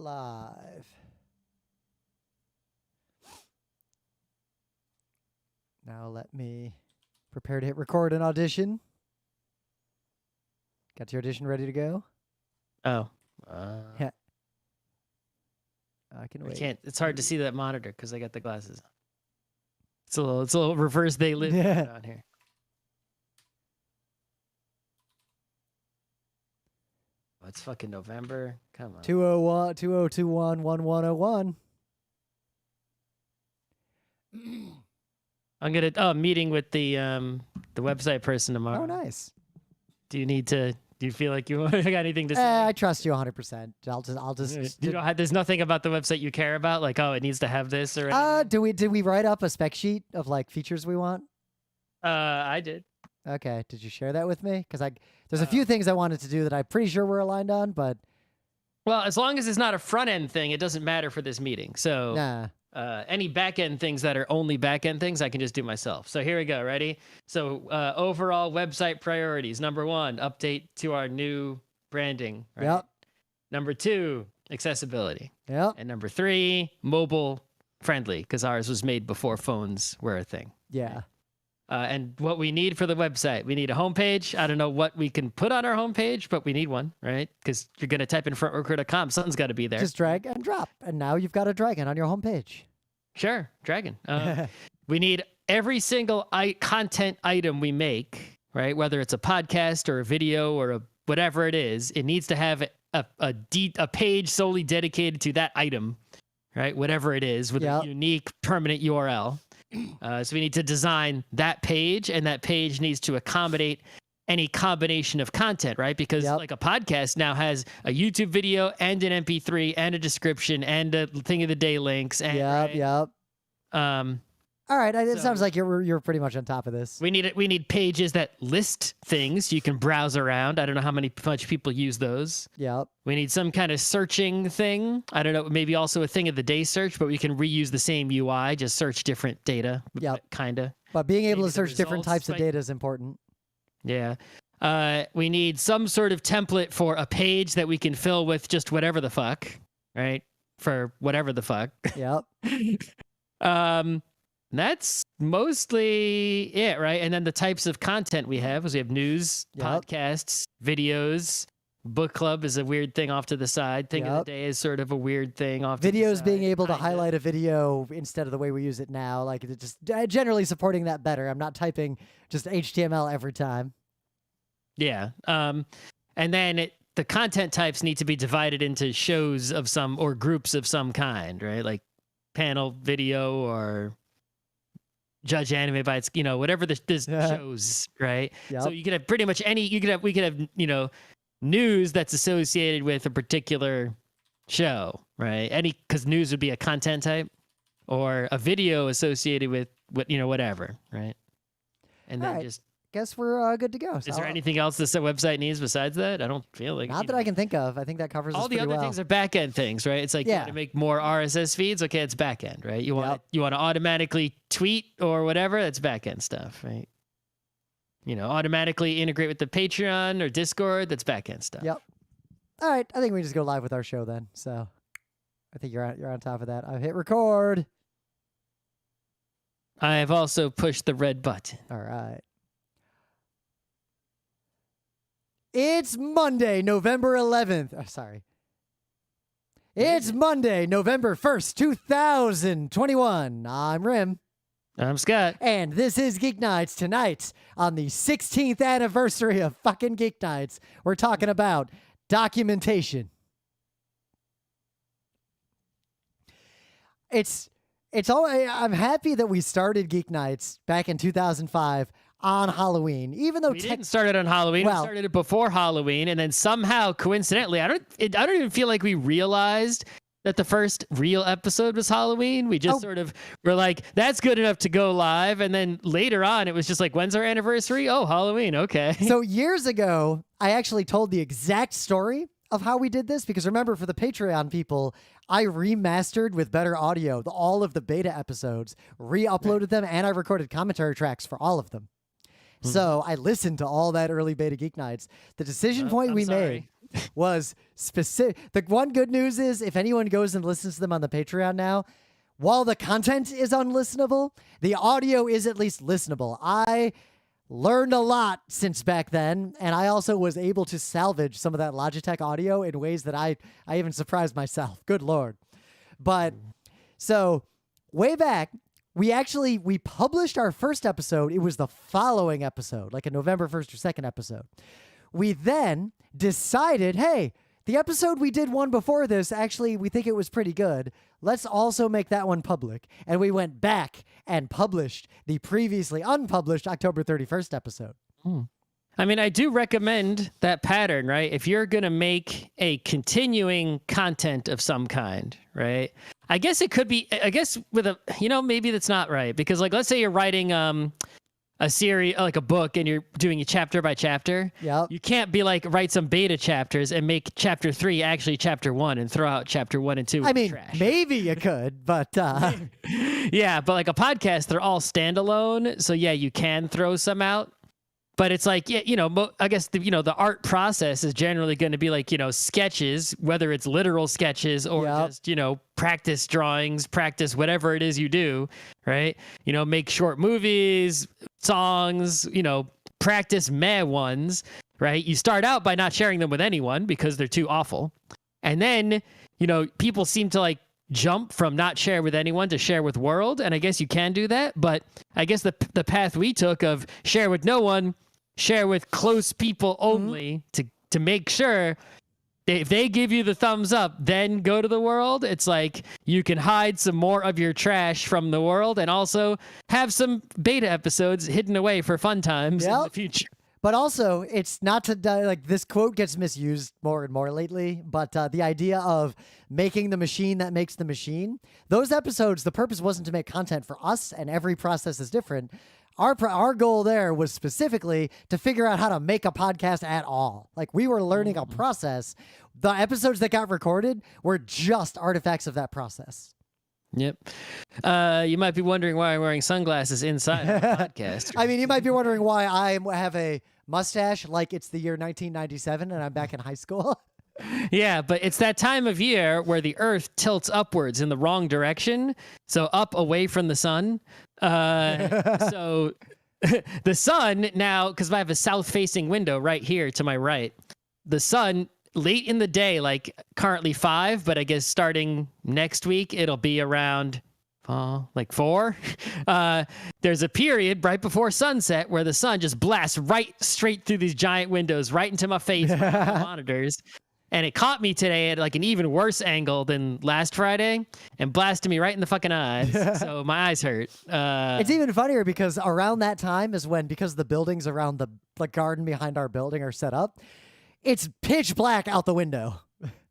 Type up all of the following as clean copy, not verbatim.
live. Now let me prepare to hit record an audition. Got your audition ready to go? Oh. Yeah. I can wait. I can't. It's hard to see that monitor because I got the glasses. It's a little reverse they live on here. Oh, it's fucking November. Come on. 201-2021-1101. I'm gonna meeting with the website person tomorrow. Oh, nice. Do you feel like you got anything to say? I trust you 100%. I'll just. There's nothing about the website you care about, like it needs to have this or anything? Did we write up a spec sheet of like features we want? I did. Okay. Did you share that with me? Because there's a few things I wanted to do that I'm pretty sure we're aligned on, but. Well, as long as it's not a front end thing, it doesn't matter for this meeting. So. Nah. Any back-end things that are only back-end things, I can just do myself. So here we go. Ready? So overall website priorities. Number 1, update to our new branding. Right? Yep. Number 2, accessibility. Yep. And number 3, mobile friendly, because ours was made before phones were a thing. Yeah. And what we need for the website, we need a homepage. I don't know what we can put on our homepage, but we need one, right? Because you're going to type in frontworker.com. Something's got to be there. Just drag and drop. And now you've got a dragon on your homepage. Sure, dragon. We need every single content item we make, right? Whether it's a podcast or a video or whatever it is, it needs to have a page solely dedicated to that item, right? Whatever it is, with a unique permanent URL. So we need to design that page, and that page needs to accommodate any combination of content, right? Because like a podcast now has a YouTube video and an MP3 and a description and a thing of the day links. And, all right, it sounds like you're pretty much on top of this. We need pages that list things you can browse around. I don't know how much people use those. Yep. We need some kind of searching thing. I don't know, maybe also a thing of the day search, but we can reuse the same UI, just search different data. Yep. Kind of. But being able to search different types of data is important. Yeah. We need some sort of template for a page that we can fill with just whatever the fuck, right? For whatever the fuck. Yep. That's mostly it, right? And then the types of content we have is we have news, podcasts, videos. Book club is a weird thing off to the side. Thing of the day is sort of a weird thing off to the side. Videos being able to highlight a video instead of the way we use it now. Like it's just generally supporting that better. I'm not typing just HTML every time. Yeah. And then the content types need to be divided into shows of some or groups of some kind, right? Like panel video or judge anime by its, whatever this shows, right? Yep. So you could have pretty much we could have, news that's associated with a particular show, right? Because news would be a content type, or a video associated with whatever, right? And then guess we're good to go. So is there anything else this website needs besides that? I don't feel like not that I can think of. I think that covers all the other things are back end things, right? It's like you want to make more RSS feeds. Okay, it's back end, right? You want to automatically tweet or whatever. That's back end stuff, right? Automatically integrate with the Patreon or Discord. That's back end stuff. Yep. All right, I think we just go live with our show then. So I think you're on top of that. I've hit record. I have also pushed the red button. All right. It's Monday, November 11th. Oh, sorry. It's Monday, November 1st, 2021. I'm Rim. I'm Scott. And this is Geek Nights. Tonight, on the 16th anniversary of fucking Geek Nights, we're talking about documentation. I'm happy that we started Geek Nights back in 2005 on Halloween, even though we didn't start it on Halloween. We started it before Halloween, and then somehow, coincidentally, I don't even feel like we realized that the first real episode was Halloween. We just sort of were like, that's good enough to go live, and then later on, it was just like, when's our anniversary? Oh, Halloween, okay. So years ago, I actually told the exact story of how we did this, because remember, for the Patreon people, I remastered with better audio all of the beta episodes, re-uploaded them, and I recorded commentary tracks for all of them. So I listened to all that early beta Geek Nights. The decision point we made. was specific. The one good news is if anyone goes and listens to them on the Patreon now, while the content is unlistenable, the audio is at least listenable. I learned a lot since back then, and I also was able to salvage some of that Logitech audio in ways that I even surprised myself. Good Lord. But so way back, we published our first episode. It was the following episode, like a November 1st or 2nd episode. We then decided, hey, the episode we did one before this, actually, we think it was pretty good. Let's also make that one public. And we went back and published the previously unpublished October 31st episode. I mean, I do recommend that pattern, right? If you're going to make a continuing content of some kind, right? I guess it could be, I guess with a, maybe that's not right. Because like, let's say you're writing a series, like a book, and you're doing it chapter by chapter. Yep. You can't be like, write some beta chapters and make chapter 3 actually chapter 1 and throw out chapter 1 and 2 I mean, trash. maybe you could, but... Yeah, but like a podcast, they're all standalone. So yeah, you can throw some out. But it's like, yeah, I guess, the art process is generally going to be like, sketches, whether it's literal sketches or just, practice drawings, practice whatever it is you do, right? Make short movies, songs, practice meh ones, right? You start out by not sharing them with anyone because they're too awful. And then, people seem to like jump from not share with anyone to share with world. And I guess you can do that. But I guess the path we took of share with no one, share with close people only to make sure if they give you the thumbs up, then go to the world. It's like you can hide some more of your trash from the world and also have some beta episodes hidden away for fun times in the future. But also, it's not to like this quote gets misused more and more lately, but the idea of making the machine that makes the machine, those episodes, the purpose wasn't to make content for us, and every process is different. Our goal there was specifically to figure out how to make a podcast at all. Like we were learning a process. The episodes that got recorded were just artifacts of that process. Yep. You might be wondering why I'm wearing sunglasses inside of the podcast. I mean, you might be wondering why I have a mustache like it's the year 1997 and I'm back in high school. Yeah, but it's that time of year where the earth tilts upwards in the wrong direction. So up away from the sun. So the sun now, because I have a south-facing window right here to my right, the sun late in the day, like currently 5, but I guess starting next week, it'll be around like 4. There's a period right before sunset where the sun just blasts right straight through these giant windows, right into my face, right into the monitors. And it caught me today at like an even worse angle than last Friday and blasted me right in the fucking eyes. So my eyes hurt. It's even funnier because around that time is when, because the buildings around the garden behind our building are set up, it's pitch black out the window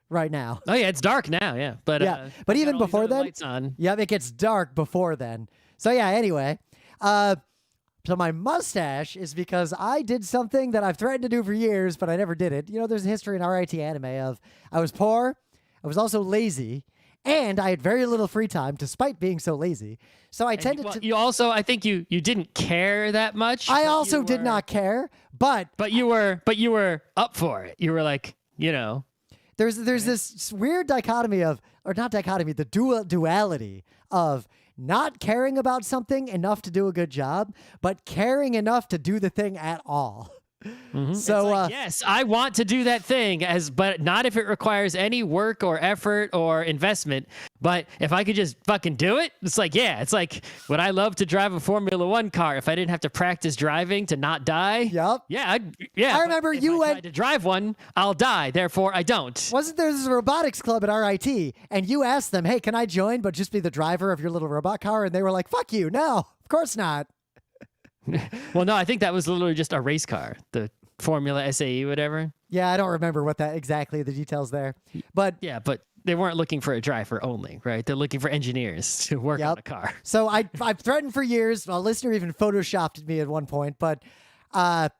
right now. Oh yeah, it's dark now. Yeah, but yeah, but even before then, lights on. Yeah, it gets dark before then. So yeah. Anyway, so my mustache is because I did something that I've threatened to do for years, but I never did it. There's a history in RIT anime of I was poor, I was also lazy, and I had very little free time despite being so lazy. So I tended to... You also, I think you didn't care that much. I also did not care, but... But you were up for it. You were like, There's this weird dichotomy of, or not dichotomy, the duality of not caring about something enough to do a good job, but caring enough to do the thing at all. Mm-hmm. So like, yes, I want to do that thing, but not if it requires any work or effort or investment. But if I could just fucking do it, it's like, yeah, it's like, would I love to drive a Formula 1 car if I didn't have to practice driving to not die? Yep. Yeah. I remember if you I tried to drive one, I'll die. Therefore, I don't. Wasn't there this robotics club at RIT? And you asked them, hey, can I join, but just be the driver of your little robot car? And they were like, fuck you. No, of course not. Well, no, I think that was literally just a race car, the Formula SAE, whatever. Yeah, I don't remember what that exactly the details there, but yeah, but they weren't looking for a driver only, right? They're looking for engineers to work on a car. So I've threatened for years. A listener even photoshopped me at one point, but the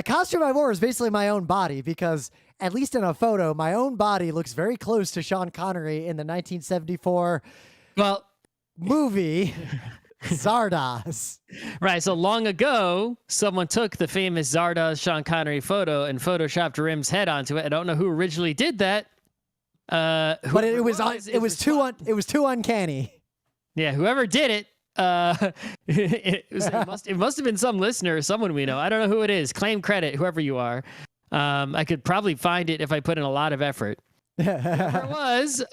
costume I wore is basically my own body because at least in a photo, my own body looks very close to Sean Connery in the 1974 movie. Zardoz. Right. So long ago, someone took the famous Zardoz Sean Connery photo and photoshopped Rim's head onto it. I don't know who originally did that. But it was too uncanny. Yeah, whoever did it, it must have been some listener or someone we know. I don't know who it is. Claim credit, whoever you are. I could probably find it if I put in a lot of effort. Whoever it was,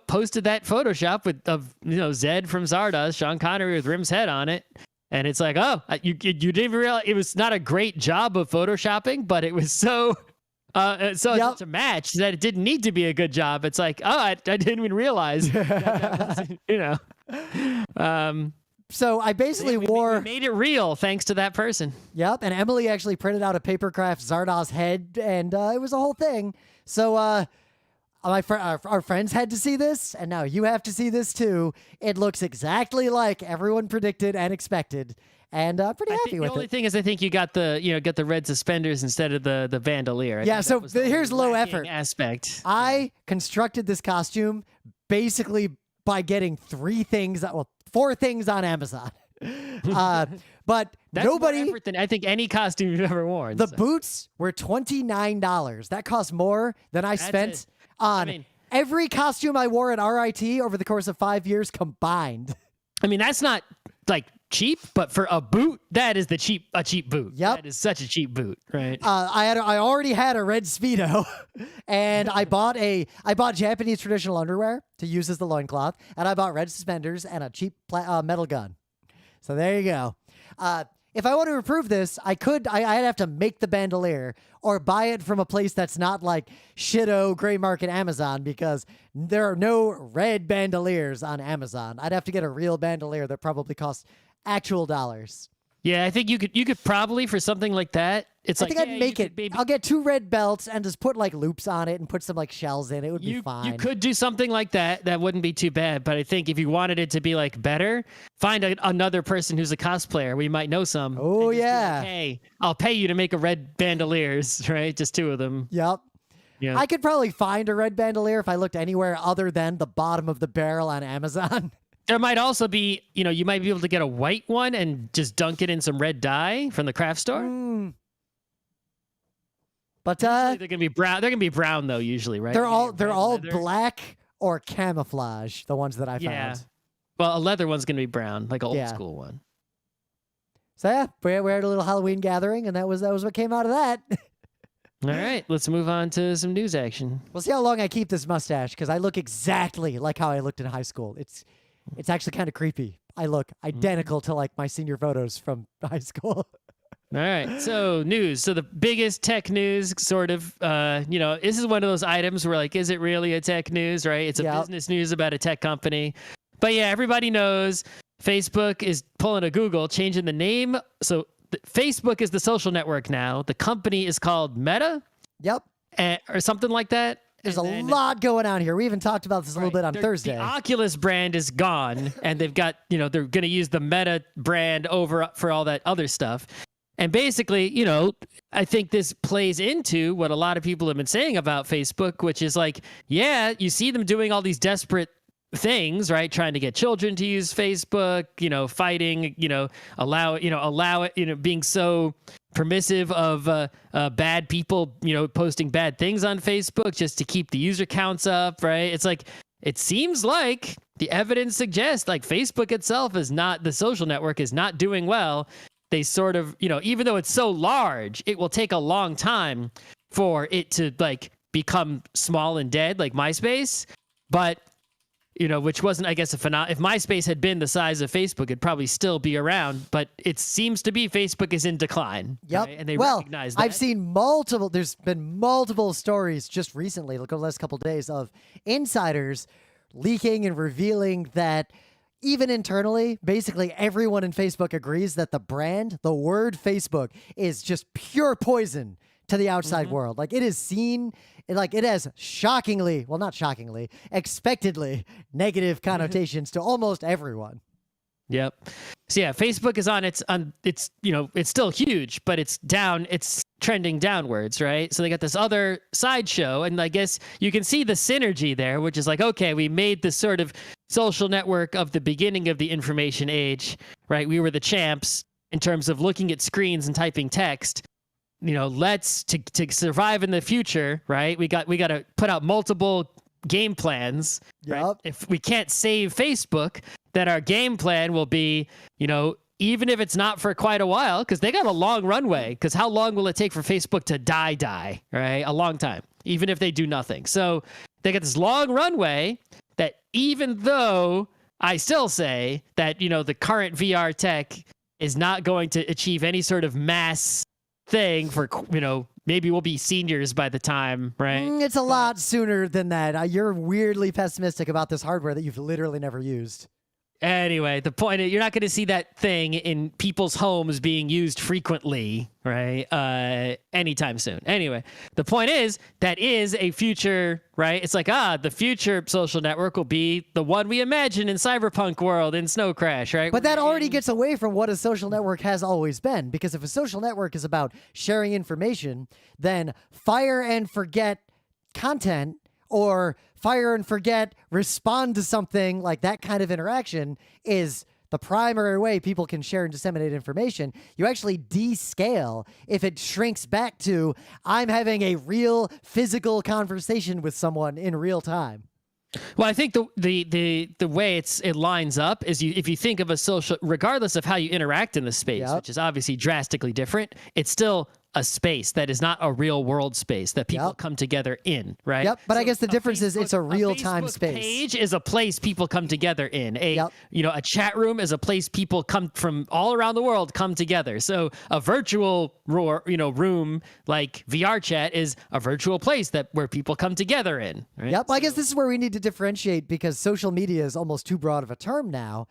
posted that Photoshop of Zed from Zardoz, Sean Connery with Rim's head on it. And it's like, oh, you didn't even realize it was not a great job of Photoshopping, but it was so it's a match that it didn't need to be a good job. It's like, oh, I didn't even realize that wasn't, So I basically we made it real thanks to that person. Yep, and Emily actually printed out a papercraft Zardoz head, and it was a whole thing. So our friends had to see this, and now you have to see this too. It looks exactly like everyone predicted and expected, and pretty happy with it. The only thing is, I think you got the red suspenders instead of the bandolier. Yeah, so here's low effort aspect. I constructed this costume basically by getting four things on Amazon. But that's nobody. More effort than I think any costume you've ever worn. The boots were $29. That cost more than I spent on every costume I wore at RIT over the course of 5 years combined. I mean, that's not like cheap, but for a boot, that is a cheap boot. Yep. That is such a cheap boot, right? I already had a red Speedo, and I bought Japanese traditional underwear to use as the loincloth, and I bought red suspenders and a cheap metal gun. So there you go. If I want to improve this, I'd have to make the bandolier or buy it from a place that's not like shitto gray market Amazon, because there are no red bandoliers on Amazon. I'd have to get a real bandolier that probably costs actual dollars. Yeah, I think you could probably, for something like that. I think I'd make it. I'll get 2 red belts and just put like loops on it and put some like shells in it. It would be fine. You could do something like that. That wouldn't be too bad. But I think if you wanted it to be like better, find another person who's a cosplayer. We might know some. Oh yeah. Like, hey, I'll pay you to make a red bandoliers, right? Just 2 of them. Yep. Yeah. I could probably find a red bandolier if I looked anywhere other than the bottom of the barrel on Amazon. There might also be, you might be able to get a white one and just dunk it in some red dye from the craft store. But they're gonna be brown. They're gonna be brown though, usually, right? They're all black or camouflage. The ones that I found. Yeah. Well, a leather one's gonna be brown, like an old school one. So yeah, we had a little Halloween gathering, and that was what came out of that. All right, let's move on to some news action. We'll see how long I keep this mustache, because I look exactly like how I looked in high school. It's actually kind of creepy. I look identical to like my senior photos from high school. All right. So news. So the biggest tech news sort of, this is one of those items where like, is it really a tech news, right? It's a business news about a tech company. But yeah, everybody knows Facebook is pulling a Google, changing the name. So Facebook is the social network now. The company is called Meta. Yep. Or something like that. There's a lot going on here. We even talked about this a little bit on Thursday. The Oculus brand is gone, and they've got, they're going to use the Meta brand over for all that other stuff. And basically, I think this plays into what a lot of people have been saying about Facebook, which is like, yeah, you see them doing all these desperate things, right? Trying to get children to use Facebook, fighting, allow it, being so permissive of bad people, posting bad things on Facebook just to keep the user counts up, right? It's like, it seems like the evidence suggests like Facebook itself is not, the social network is not doing well. They sort of, even though it's so large, it will take a long time for it to like become small and dead like MySpace. But, which wasn't, I guess, if MySpace had been the size of Facebook, it'd probably still be around. But it seems to be Facebook is in decline. Yep. Right? And they recognize that. I've seen there's been multiple stories just recently, like over the last couple of days, of insiders leaking and revealing that even internally, basically everyone in Facebook agrees that the word Facebook is just pure poison to the outside world. Like it is seen, like it has expectedly negative connotations to almost everyone. Yep. So yeah, Facebook is it's still huge, but it's down, it's trending downwards, right? So they got this other sideshow, and I guess you can see the synergy there, which is like, okay, we made this sort of social network of the beginning of the information age, right? We were the champs in terms of looking at screens and typing text. Let's to survive in the future, right? We got to put out multiple game plans. Yep. Right? If we can't save Facebook, then our game plan will be, even if it's not for quite a while, because they got a long runway. Because how long will it take for Facebook to die? Right? A long time, even if they do nothing. So they got this long runway that, even though I still say that, the current VR tech is not going to achieve any sort of mass thing for, maybe we'll be seniors by the time, right? It's a lot sooner than that. You're weirdly pessimistic about this hardware that you've literally never used. Anyway, the point is, you're not going to see that thing in people's homes being used frequently, right? Anytime soon. Anyway, the point is, that is a future, right? It's like, the future social network will be the one we imagine in Cyberpunk world in Snow Crash, right? But that already gets away from what a social network has always been, because if a social network is about sharing information, then fire and forget content, or fire and forget, respond to something, like that kind of interaction is the primary way people can share and disseminate information. You actually descale if it shrinks back to, I'm having a real physical conversation with someone in real time. Well, I think the way it lines up is, if you think of a social, regardless of how you interact in the space, which is obviously drastically different, it's still a space that is not a real world space that people come together in, right? Yep, but I guess the difference is it's a real-time space. A page is a place people come together in. A chat room is a place people come from all around the world come together. So a virtual room like VR chat is a virtual place where people come together in, right? Yep, well, I guess this is where we need to differentiate, because social media is almost too broad of a term now,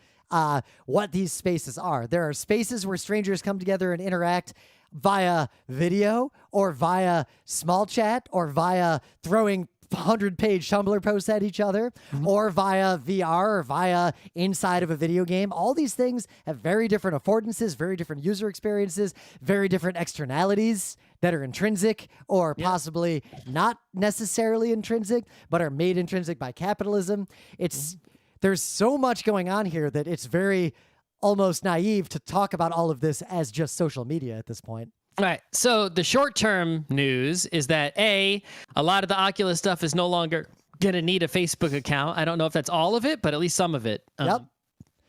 what these spaces are. There are spaces where strangers come together and interact via video, or via small chat, or via throwing 100-page Tumblr posts at each other, or via VR, or via inside of a video game. All these things have very different affordances, very different user experiences, very different externalities that are intrinsic or possibly not necessarily intrinsic, but are made intrinsic by capitalism. There's so much going on here that it's very almost naive to talk about all of this as just social media at this point. All right. So the short-term news is that a lot of the Oculus stuff is no longer going to need a Facebook account. I don't know if that's all of it, but at least some of it. Yep.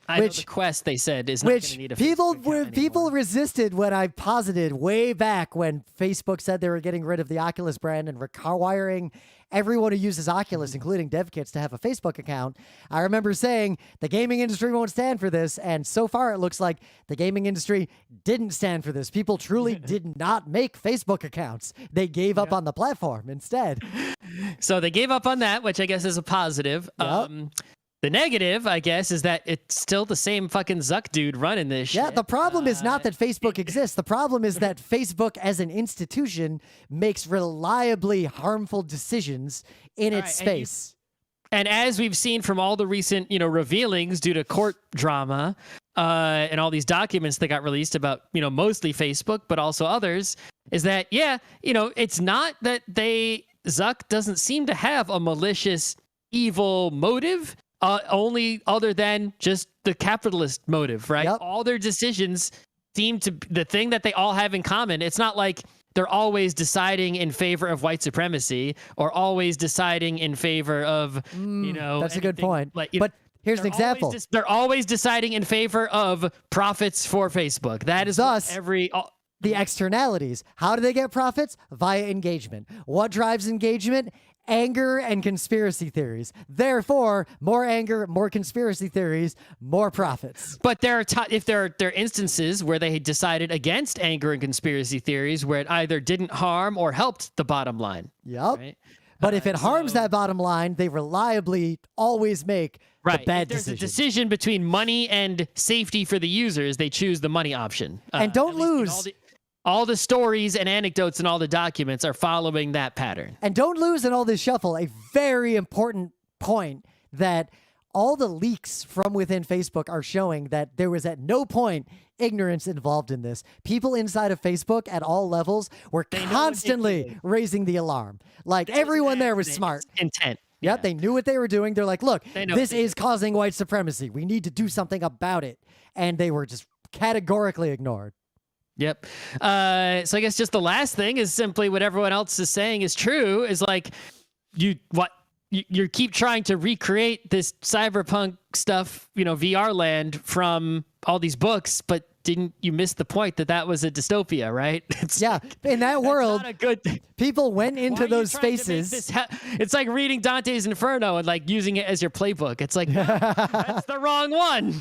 I know the Quest, they said, is not going to need a Facebook account people resisted when I posited way back when Facebook said they were getting rid of the Oculus brand and requiring everyone who uses Oculus, including dev kits, to have a Facebook account. I remember saying the gaming industry won't stand for this, and so far it looks like the gaming industry didn't stand for this. People truly did not make Facebook accounts. They gave up on the platform instead. So they gave up on that, which I guess is a positive. Yep. The negative, I guess, is that it's still the same fucking Zuck dude running this shit. Yeah, the problem is not that Facebook exists. The problem is that Facebook as an institution makes reliably harmful decisions in its space. And as we've seen from all the recent, revealings due to court drama and all these documents that got released about, mostly Facebook, but also others, is that, it's not that Zuck doesn't seem to have a malicious, evil motive. Only other than just the capitalist motive, right? Yep. All their decisions seem to the thing that they all have in common. It's not like they're always deciding in favor of white supremacy or always deciding in favor of, That's a good point. But here's an example. They're always deciding in favor of profits for Facebook. That is thus the externalities. How do they get profits? Via engagement. What drives engagement? Anger and conspiracy theories. Therefore, more anger, more conspiracy theories, more profits. But there are instances where they decided against anger and conspiracy theories, where it either didn't harm or helped the bottom line. Yep. Right? But if it harms that bottom line, they reliably always make the bad decision. There's a decision between money and safety for the users. They choose the money option. And don't lose. All the stories and anecdotes and all the documents are following that pattern. And don't lose in all this shuffle a very important point, that all the leaks from within Facebook are showing that there was at no point ignorance involved in this. People inside of Facebook at all levels were constantly raising the alarm. Like, everyone there was smart. Intent. Yep, they knew what they were doing. They're like, look, They know this what they is causing white supremacy. We need to do something about it. And they were just categorically ignored. Yep. So I guess just the last thing is simply what everyone else is saying is true. Is like you keep trying to recreate this cyberpunk stuff, VR land from all these books, but didn't you miss the point that was a dystopia, right? In that world, not a good people went into those spaces. It's like reading Dante's Inferno and like using it as your playbook. It's like, no, that's the wrong one.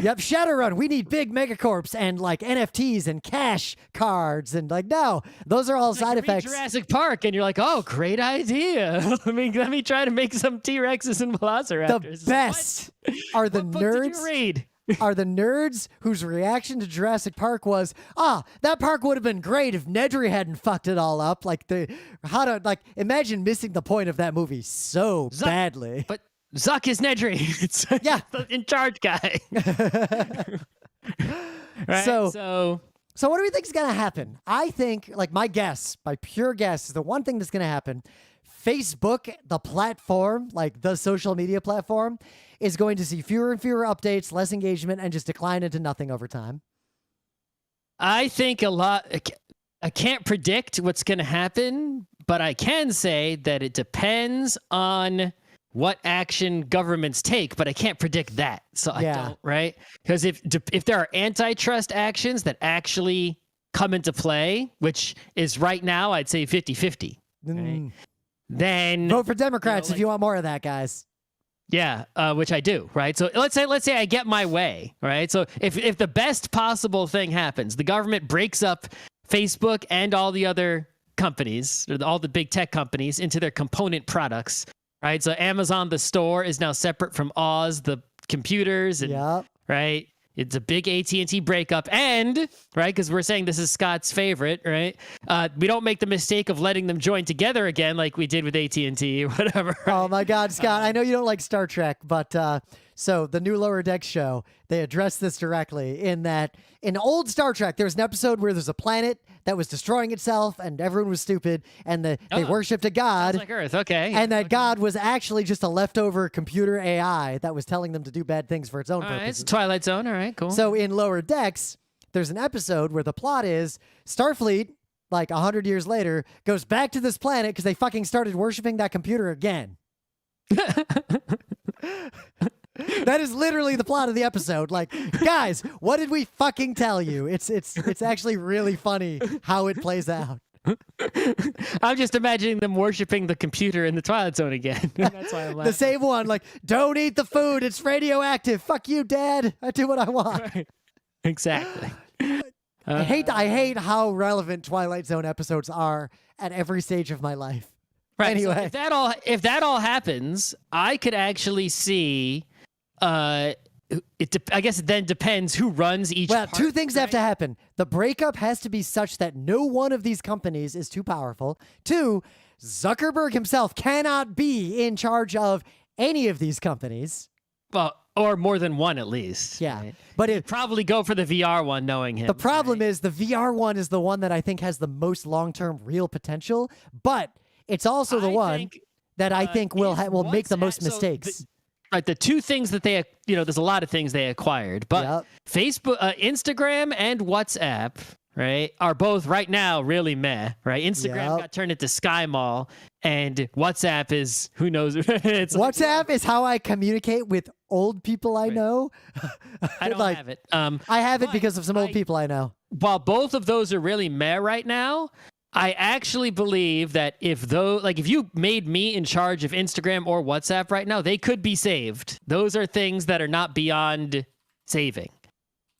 Yep, Shadowrun, we need big megacorps and like NFTs and cash cards and like, no, those are all side effects. Jurassic Park, and you're like, oh, great idea. let me try to make some T-Rexes and Velociraptors. The best are the what book did nerds. you read? Are the nerds whose reaction to Jurassic Park was, that park would have been great if Nedry hadn't fucked it all up. Like imagine missing the point of that movie so badly. But Zuck is Nedry. It's the in charge guy. Right? So what do we think is going to happen? I think, like, my guess, my pure guess, is the one thing that's going to happen. Facebook, the platform, like the social media platform, is going to see fewer and fewer updates, less engagement, and just decline into nothing over time. I think a lot. I can't predict what's going to happen, but I can say that it depends on what action governments take, but I can't predict that. So I don't, right? Because if there are antitrust actions that actually come into play, which is right now, I'd say 50-50, right? Then vote for Democrats if you want more of that, guys. Yeah, which I do, right? So let's say I get my way, right? So if the best possible thing happens, the government breaks up Facebook and all the other companies, or all the big tech companies, into their component products. Right, so Amazon, the store, is now separate from Oz, the computers, and right, it's a big AT&T breakup, and right, because we're saying this is Scott's favorite, right? We don't make the mistake of letting them join together again, like we did with AT&T or whatever. Right? Oh my God, Scott! I know you don't like Star Trek, but so the new Lower Decks show, they address this directly in that in old Star Trek, there was an episode where there's a planet that was destroying itself and everyone was stupid and they worshipped a god. Sounds like Earth, okay. And that god was actually just a leftover computer AI that was telling them to do bad things for its own purposes. It's Twilight Zone, all right, cool. So in Lower Decks, there's an episode where the plot is Starfleet, like 100 years later, goes back to this planet because they fucking started worshiping that computer again. That is literally the plot of the episode. Like, guys, what did we fucking tell you? It's actually really funny how it plays out. I'm just imagining them worshiping the computer in the Twilight Zone again. That's why I'm laughing. The same one, like, don't eat the food. It's radioactive. Fuck you, Dad. I do what I want. Right. Exactly. I hate how relevant Twilight Zone episodes are at every stage of my life. Right. Anyway, so if that all happens, I could actually see. I guess it then depends who runs each. Well, part, two things have to happen. The breakup has to be such that no one of these companies is too powerful. Two, Zuckerberg himself cannot be in charge of any of these companies. Well, or more than one at least. Yeah, right? but He'd probably go for the VR one, knowing him. The problem is the VR one is the one that I think has the most long-term real potential, but it's also the one that I think will make the most mistakes. Right, the two things that they, there's a lot of things they acquired, but Facebook, Instagram, and WhatsApp, right, are both right now really meh, right? Instagram got turned into Sky Mall, and WhatsApp is who knows. WhatsApp is how I communicate with old people I know. I don't have it. I have it because of some old people I know. While both of those are really meh right now, I actually believe that if you made me in charge of Instagram or WhatsApp right now, they could be saved. Those are things that are not beyond saving.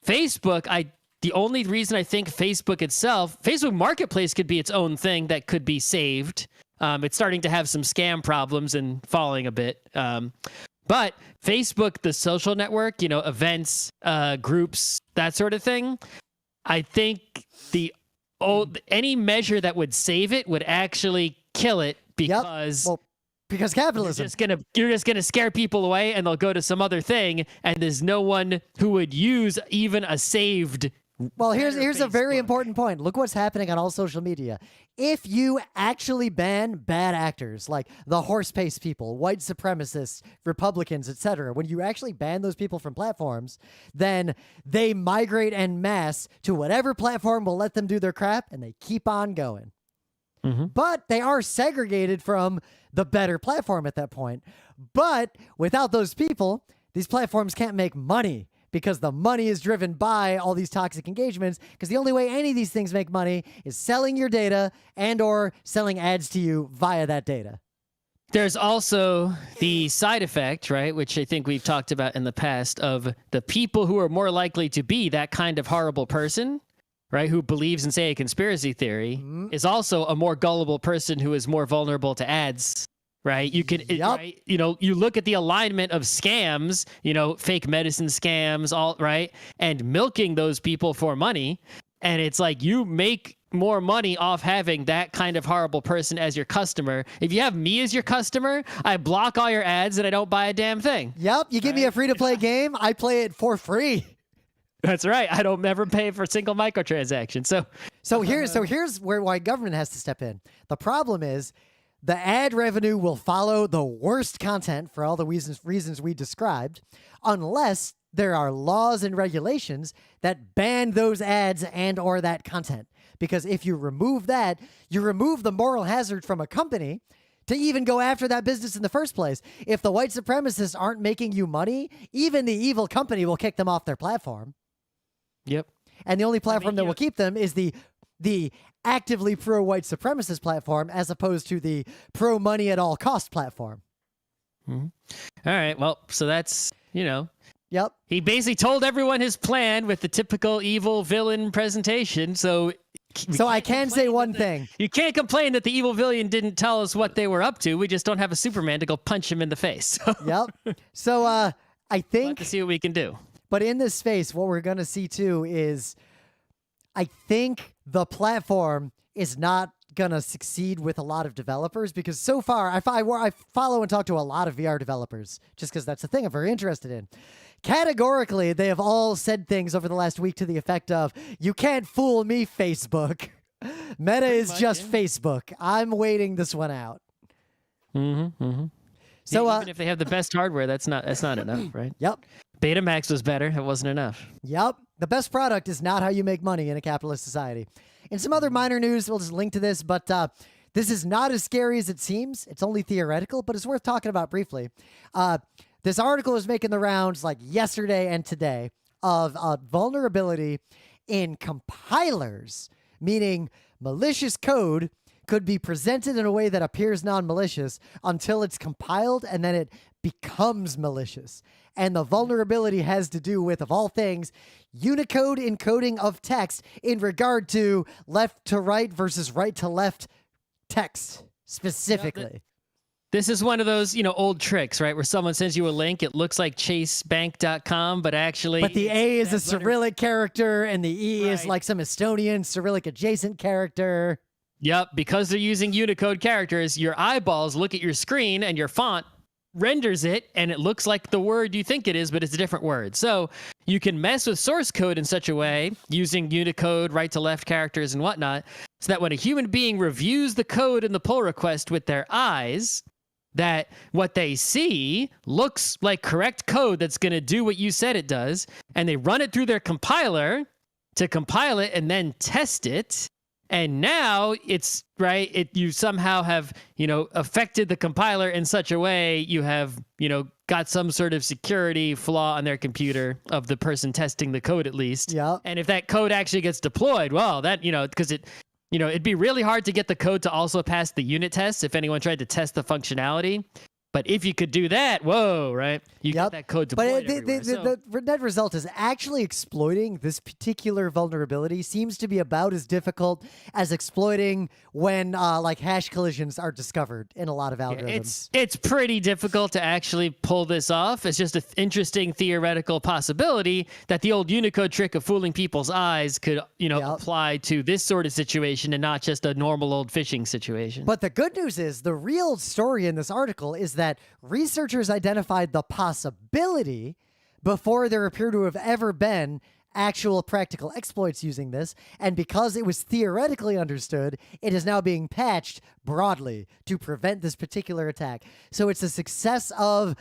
Facebook, the only reason I think Facebook Marketplace could be its own thing that could be saved. It's starting to have some scam problems and falling a bit. But Facebook, the social network, events, groups, that sort of thing, I think any measure that would save it would actually kill it because because capitalism. You're just gonna scare people away and they'll go to some other thing, and there's no one who would use even a saved Well, here's a very Facebook. important point. Look what's happening on all social media. If you actually ban bad actors like the horse pace people, white supremacists, Republicans, etc., when you actually ban those people from platforms, then they migrate en masse to whatever platform will let them do their crap, and they keep on going. But they are segregated from the better platform at that point. But without those people, these platforms can't make money because the money is driven by all these toxic engagements, because the only way any of these things make money is selling your data and or selling ads to you via that data. There's also the side effect, right, which I think we've talked about in the past, of the people who are more likely to be that kind of horrible person, right, who believes in, say, a conspiracy theory, is also a more gullible person who is more vulnerable to ads, right? You can, right, you know, you look at the alignment of scams, you know, fake medicine scams, all right, and milking those people for money. And it's like you make more money off having that kind of horrible person as your customer. If you have me as your customer, I block all your ads and I don't buy a damn thing. Yep. You give me a free-to-play game, I play it for free. That's right. I don't ever pay for a single microtransaction. So here's why government has to step in. The problem is the ad revenue will follow the worst content for all the reasons we described, unless there are laws and regulations that ban those ads and or that content. Because if you remove that, you remove the moral hazard from a company to even go after that business in the first place. If the white supremacists aren't making you money, even the evil company will kick them off their platform. Yep. And the only platform that will keep them is the actively pro-white supremacist platform, as opposed to the pro-money at all cost platform. All right. Well, so that's, you know. Yep. He basically told everyone his plan with the typical evil villain presentation. So I can say one thing. You can't complain that the evil villain didn't tell us what they were up to. We just don't have a Superman to go punch him in the face. Yep. So I think... We'll have to see what we can do. But in this space, what we're going to see too is, I think the platform is not going to succeed with a lot of developers, because so far I follow and talk to a lot of VR developers just because that's the thing I'm very interested in. Categorically, they have all said things over the last week to the effect of, "You can't fool me, Facebook. Meta is just Facebook. I'm waiting this one out." So even if they have the best hardware, that's not enough, right? Yep. Betamax was better. It wasn't enough. Yep. The best product is not how you make money in a capitalist society. In some other minor news, we'll just link to this, but this is not as scary as it seems. It's only theoretical, but it's worth talking about briefly. This article is making the rounds like yesterday and today of a vulnerability in compilers, meaning malicious code could be presented in a way that appears non-malicious until it's compiled, and then it becomes malicious. And the vulnerability has to do with, of all things, Unicode encoding of text in regard to left to right versus right to left text specifically. This is one of those, you know, old tricks, right? Where someone sends you a link, it looks like chasebank.com, but actually... But the A is a Cyrillic character, and the E is like some Estonian Cyrillic adjacent character. Yep, because they're using Unicode characters, your eyeballs look at your screen and your font renders it, and it looks like the word you think it is, but it's a different word. So you can mess with source code in such a way, using Unicode, right to left characters and whatnot, so that when a human being reviews the code in the pull request with their eyes, that what they see looks like correct code that's going to do what you said it does, and they run it through their compiler to compile it and then test it. And now it's right. You somehow have, you know, affected the compiler in such a way you have, you know, got some sort of security flaw on their computer of the person testing the code, at least. Yeah. And if that code actually gets deployed, well, that, you know, because it, you know, it'd be really hard to get the code to also pass the unit tests if anyone tried to test the functionality. But if you could do that, whoa, right? You get that code deployed everywhere. The net result is actually exploiting this particular vulnerability seems to be about as difficult as exploiting when like hash collisions are discovered in a lot of algorithms. It's pretty difficult to actually pull this off. It's just an interesting theoretical possibility that the old Unicode trick of fooling people's eyes could, you know, apply to this sort of situation and not just a normal old phishing situation. But the good news is the real story in this article is that researchers identified the possibility before there appear to have ever been actual practical exploits using this. And because it was theoretically understood, it is now being patched broadly to prevent this particular attack. So it's a success of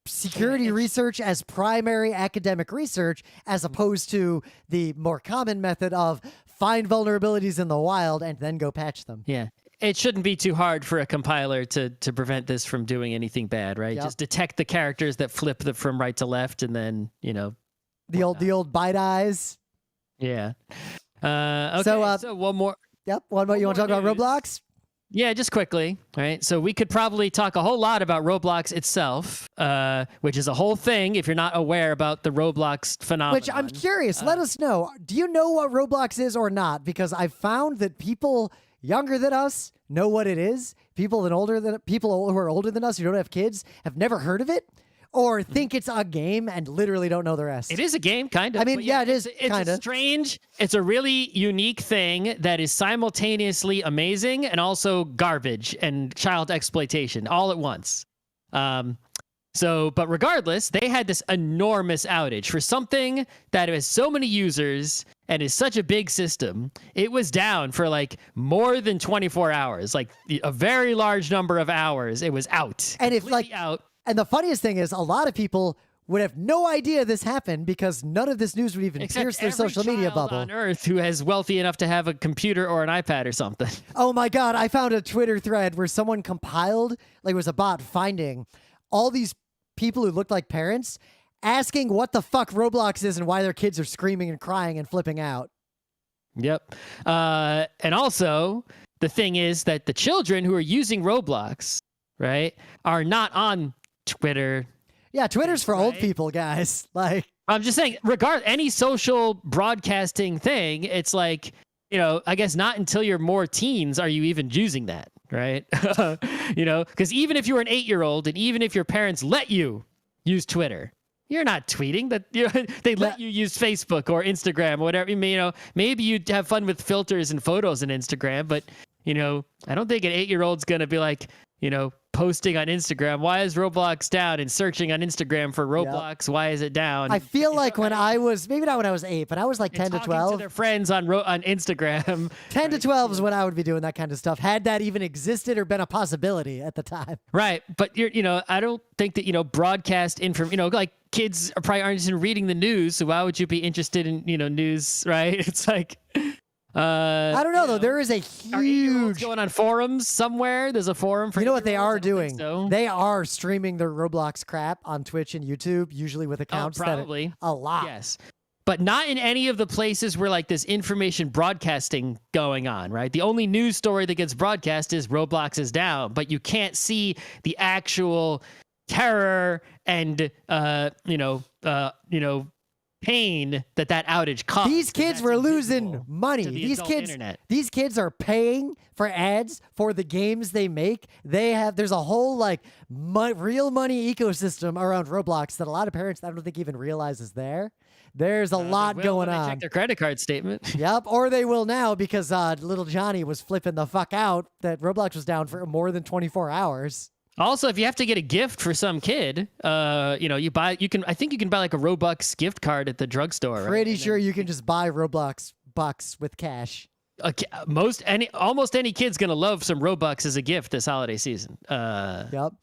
security research as primary academic research, as opposed to the more common method of find vulnerabilities in the wild and then go patch them. Yeah. It shouldn't be too hard for a compiler to prevent this from doing anything bad, right? Yep. Just detect the characters that flip from right to left, and then, The old bite eyes. Yeah. Okay, so one more. Yep. One more. You want to talk about Roblox? Yeah, just quickly, right? So we could probably talk a whole lot about Roblox itself, which is a whole thing if you're not aware about the Roblox phenomenon. Which I'm curious. Let us know. Do you know what Roblox is or not? Because I've found that people younger than us know what it is. People who are older than us who don't have kids have never heard of it, or think it's a game and literally don't know the rest. It is a game, kind of. I mean, yeah, it is kind of strange. It's a really unique thing that is simultaneously amazing and also garbage and child exploitation all at once. But regardless, they had this enormous outage for something that has so many users and is such a big system. It was down for like more than 24 hours, like a very large number of hours. It was out. And if like out. And the funniest thing is, a lot of people would have no idea this happened because none of this news would even pierce their social media bubble. On Earth who has wealthy enough to have a computer or an iPad or something. Oh my God! I found a Twitter thread where someone compiled, like it was a bot finding all these people who looked like parents, asking what the fuck Roblox is and why their kids are screaming and crying and flipping out. Yep. And also, the thing is that the children who are using Roblox, right, are not on Twitter. Yeah, Twitter's for old people, guys. Like, I'm just saying, any social broadcasting thing, it's like, I guess not until you're more teens are you even using that, right? Because even if you're an 8-year-old and even if your parents let you use Twitter, you're not tweeting. That they let you use Facebook or Instagram or whatever. Maybe you have fun with filters and photos in Instagram, but I don't think an 8-year-old's gonna be like, posting on Instagram, why is Roblox down, and searching on Instagram for Roblox, yep. Why is it down? I feel like when I was, maybe not when I was 8, but I was like 10 to 12. To their friends on Instagram. 10 to 12 is when I would be doing that kind of stuff, had that even existed or been a possibility at the time. Right, but I don't think that broadcast information. Like kids probably aren't interested in reading the news, so why would you be interested in news? Right? It's like. I don't know though. There is a huge going on forums somewhere. There's a forum for. You know what they are doing? So. They are streaming their Roblox crap on Twitch and YouTube, usually with accounts probably. a lot. Yes, but not in any of the places where like this information broadcasting going on. Right. The only news story that gets broadcast is Roblox is down, but you can't see the actual terror and pain that outage caused. These kids were losing money. These kids are paying for ads for the games they make. There's a whole like real money ecosystem around Roblox that a lot of parents I don't think even realize is there. There's a lot going on. Check their credit card statement. Yep, or they will now because little Johnny was flipping the fuck out that Roblox was down for more than 24 hours. Also, if you have to get a gift for some kid, I think you can buy like a Robux gift card at the drugstore. Pretty sure you can just buy Roblox bucks with cash. Almost any kid's gonna love some Robux as a gift this holiday season. Yep.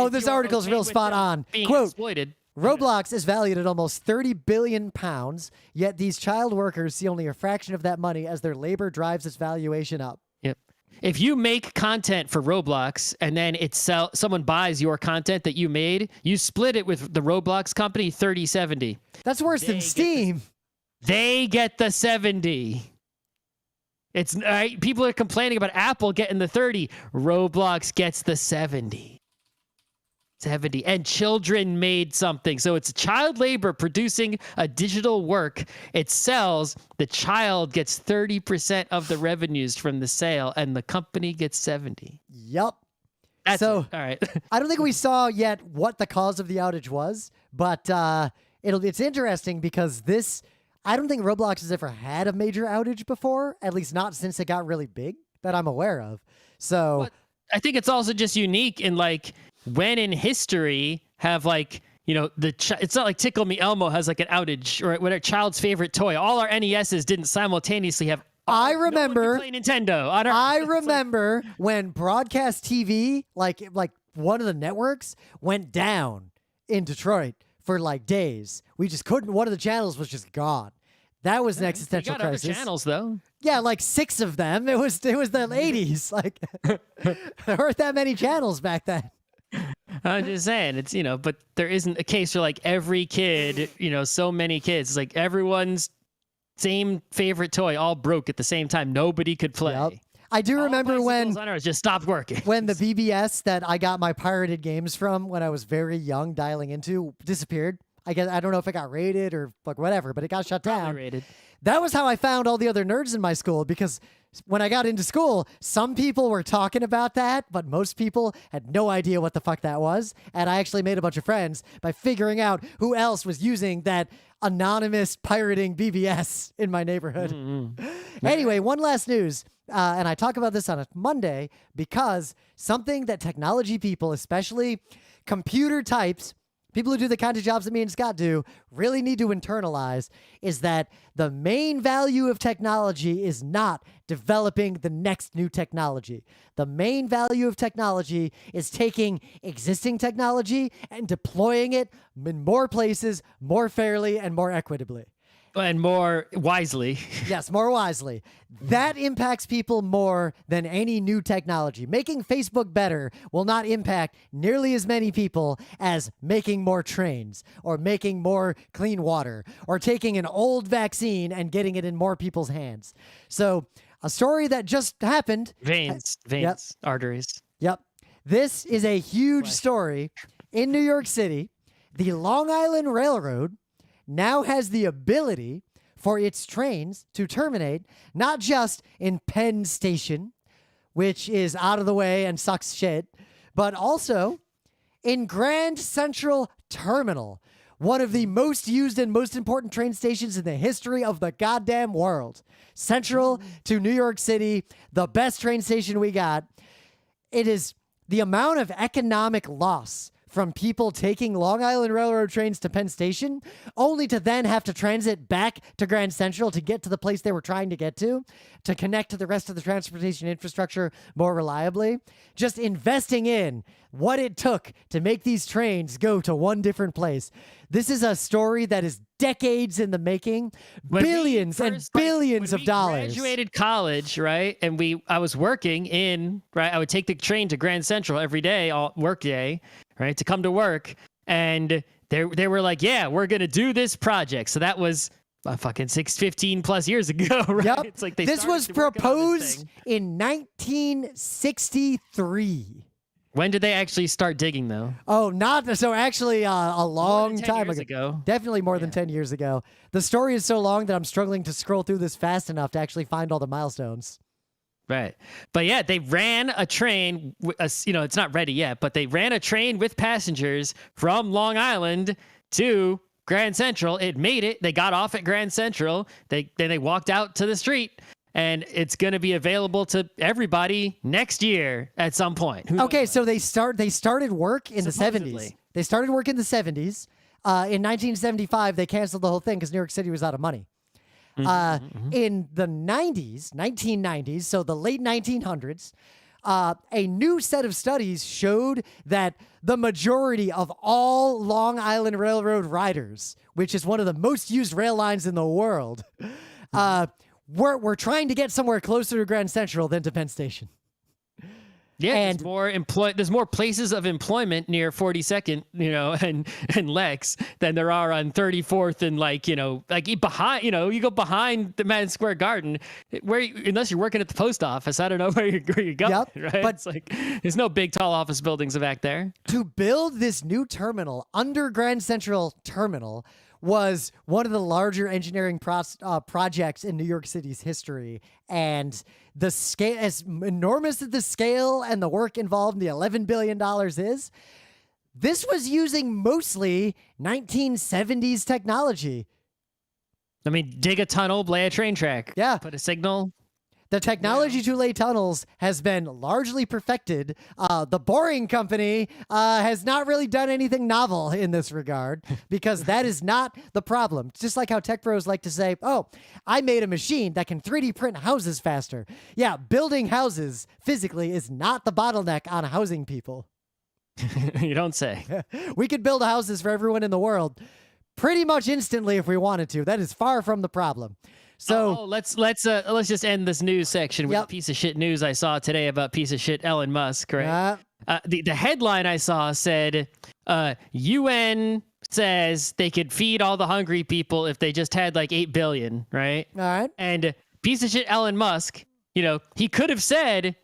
This article's real spot on. Quote, exploited. Roblox is valued at almost 30 billion pounds, yet these child workers see only a fraction of that money as their labor drives its valuation up. Yep. If you make content for Roblox and then someone buys your content that you made, you split it with the Roblox company 30-70. That's worse than Steam. They get the 70. It's people are complaining about Apple getting the 30. Roblox gets the 70. 70. And children made something. So it's child labor producing a digital work. It sells. The child gets 30% of the revenues from the sale, and the company gets 70. Yep. That's so, all right. I don't think we saw yet what the cause of the outage was, but it's interesting because I don't think Roblox has ever had a major outage before, at least not since it got really big that I'm aware of. So I think it's also just unique in like when in history have like, it's not like Tickle Me Elmo has like an outage or whatever. Child's favorite toy. All our NESs didn't simultaneously have. I remember no one could play Nintendo. I remember when broadcast TV, like one of the networks, went down in Detroit for like days. We just couldn't. One of the channels was just gone. That was an existential crisis. Other channels though. Yeah, like 6 of them. It was the 80s. Like there weren't that many channels back then. I'm just saying, it's but there isn't a case for like every kid, so many kids. It's like everyone's same favorite toy all broke at the same time. Nobody could play. Yep. I do remember when just stopped working. When the BBS that I got my pirated games from when I was very young dialing into disappeared. I guess I don't know if it got raided or like whatever, but it got shut down. Raided. That was how I found all the other nerds in my school, because when I got into school, some people were talking about that, but most people had no idea what the fuck that was. And I actually made a bunch of friends by figuring out who else was using that anonymous pirating BBS in my neighborhood. Anyway, one last news. And I talk about this on a Monday because something that technology people, especially computer types, people who do the kind of jobs that me and Scott do, really need to internalize is that the main value of technology is not developing the next new technology. The main value of technology is taking existing technology and deploying it in more places, more fairly, and more equitably. And more wisely. Yes, more wisely. That impacts people more than any new technology. Making Facebook better will not impact nearly as many people as making more trains or making more clean water or taking an old vaccine and getting it in more people's hands. So a story that just happened. Veins, Yep. arteries. Yep. This is a huge story in New York City. The Long Island Railroad now has the ability for its trains to terminate not just in Penn Station, which is out of the way and sucks shit, but also in Grand Central Terminal, one of the most used and most important train stations in the history of the goddamn world. Central to New York City, the best train station we got. It is the amount of economic loss from people taking Long Island Railroad trains to Penn Station, only to then have to transit back to Grand Central to get to the place they were trying to get to connect to the rest of the transportation infrastructure more reliably. Just investing in what it took to make these trains go to one different place. This is a story that is decades in the making, billions and billions of dollars. Graduated college, right? And I was working I would take the train to Grand Central every day, all work day, right, to come to work. And they were like, yeah, we're going to do this project. So that was fucking 15 plus years ago, right? Yep. It's like this was proposed in 1963. When did they actually start digging, though? Oh, actually a long time ago. Definitely more than 10 years ago. The story is so long that I'm struggling to scroll through this fast enough to actually find all the milestones. Right. But yeah, they ran a train, it's not ready yet, but they ran a train with passengers from Long Island to Grand Central. It made it. They got off at Grand Central. Then they walked out to the street. And it's going to be available to everybody next year at some point. Okay, so they started work in the 70s. They started work in the 70s. In 1975, they canceled the whole thing because New York City was out of money. In the 1990s, so the late 1900s, a new set of studies showed that the majority of all Long Island Railroad riders, which is one of the most used rail lines in the world, we're trying to get somewhere closer to Grand Central than to Penn Station. Yeah, and there's more places of employment near 42nd, and Lex than there are on 34th and behind, you go behind the Madison Square Garden, unless you're working at the post office, I don't know where you're going, right? But it's like there's no big tall office buildings back there. To build this new terminal under Grand Central Terminal was one of the larger engineering projects in New York City's history. And the scale, as enormous as the scale and the work involved in the $11 billion is, this was using mostly 1970s technology. I mean, dig a tunnel, lay a train track. Yeah. Put a signal. The technology to lay tunnels has been largely perfected. The Boring Company has not really done anything novel in this regard because that is not the problem. Just like how tech bros like to say, oh, I made a machine that can 3D print houses faster. Yeah, building houses physically is not the bottleneck on housing people. You don't say. We could build houses for everyone in the world pretty much instantly if we wanted to. That is far from the problem. So let's just end this news section with a piece of shit news I saw today about piece of shit Elon Musk. Right? The headline I saw said, UN says they could feed all the hungry people if they just had like 8 billion. Right. All right. And piece of shit Elon Musk, he could have said,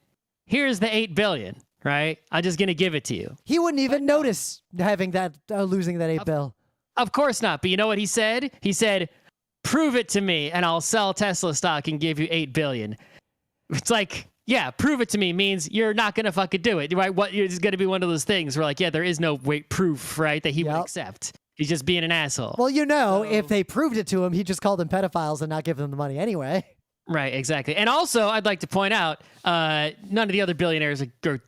here's the 8 billion. Right. I'm just gonna give it to you. He wouldn't even notice having that losing that 8 bill. Of course not. But you know what he said? He said, prove it to me and I'll sell Tesla stock and give you 8 billion. It's like, yeah, prove it to me means you're not going to fucking do it, right? It's going to be one of those things where like, yeah, there is no proof, right, that he would accept. He's just being an asshole. Well, if they proved it to him, he'd just call them pedophiles and not give them the money anyway. Right, exactly. And also, I'd like to point out, none of the other billionaires are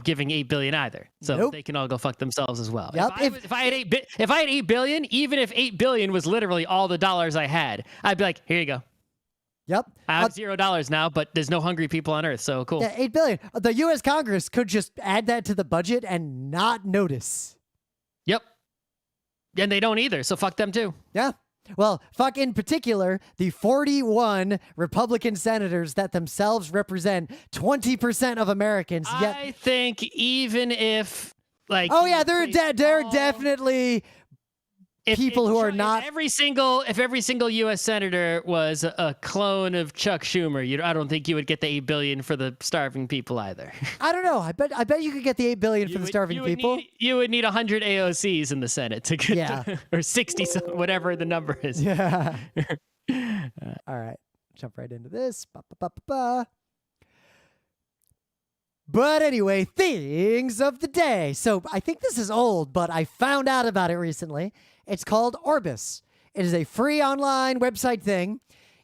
giving 8 billion either. So they can all go fuck themselves as well. Yep. If I had 8 billion, even if 8 billion was literally all the dollars I had, I'd be like, here you go. Yep. I have $0 now, but there's no hungry people on earth. So cool. Yeah, 8 billion. The US Congress could just add that to the budget and not notice. Yep. And they don't either. So fuck them too. Yeah. Well, fuck in particular, the 41 Republican senators that themselves represent 20% of Americans. I think even if like... Oh yeah, they're definitely people who are not... If every single U.S. senator was a clone of Chuck Schumer, I don't think you would get the 8 billion for the starving people either. I don't know. I bet you could get the 8 billion for the starving people. You would need 100 AOCs in the Senate to get or 60, whatever the number is. Yeah. All right. Jump right into this. But anyway, things of the day. So I think this is old, but I found out about it recently. It's called ORBIS. It is a free online website thing.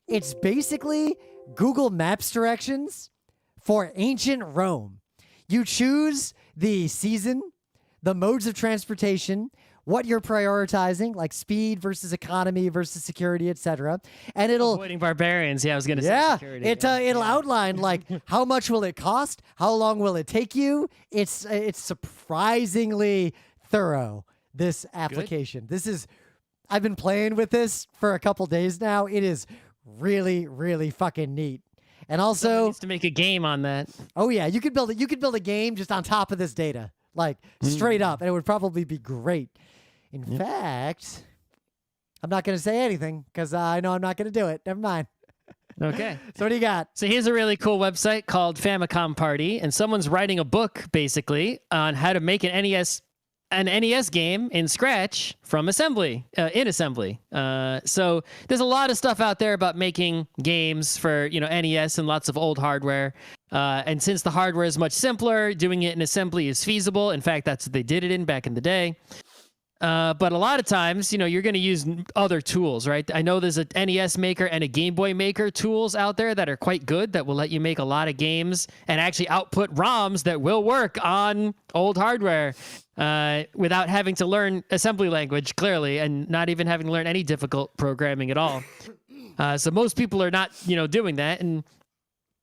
It's basically Google Maps directions for ancient Rome. You choose the season, the modes of transportation, what you're prioritizing, like speed versus economy versus security, etc. And it'll avoiding barbarians. Yeah, I was gonna say security. It'll outline like how much will it cost, how long will it take you. It's surprisingly thorough. This application. Good. I've been playing with this for a couple days now. It is really, really fucking neat. And also, someone needs to make a game on that. Oh yeah, you could build it. You could build a game just on top of this data, like straight up, and it would probably be great. In fact, I'm not going to say anything because I know I'm not going to do it. Never mind. Okay. So what do you got? So here's a really cool website called Famicom Party, and someone's writing a book basically on how to make an NES game in Scratch from assembly, in assembly. So there's a lot of stuff out there about making games for, NES and lots of old hardware. And since the hardware is much simpler, doing it in assembly is feasible. In fact, that's what they did it in back in the day. But a lot of times, you're going to use other tools, right? I know there's a NES Maker and a Game Boy Maker tools out there that are quite good that will let you make a lot of games and actually output ROMs that will work on old hardware without having to learn assembly language, clearly, and not even having to learn any difficult programming at all. So most people are not, doing that. And,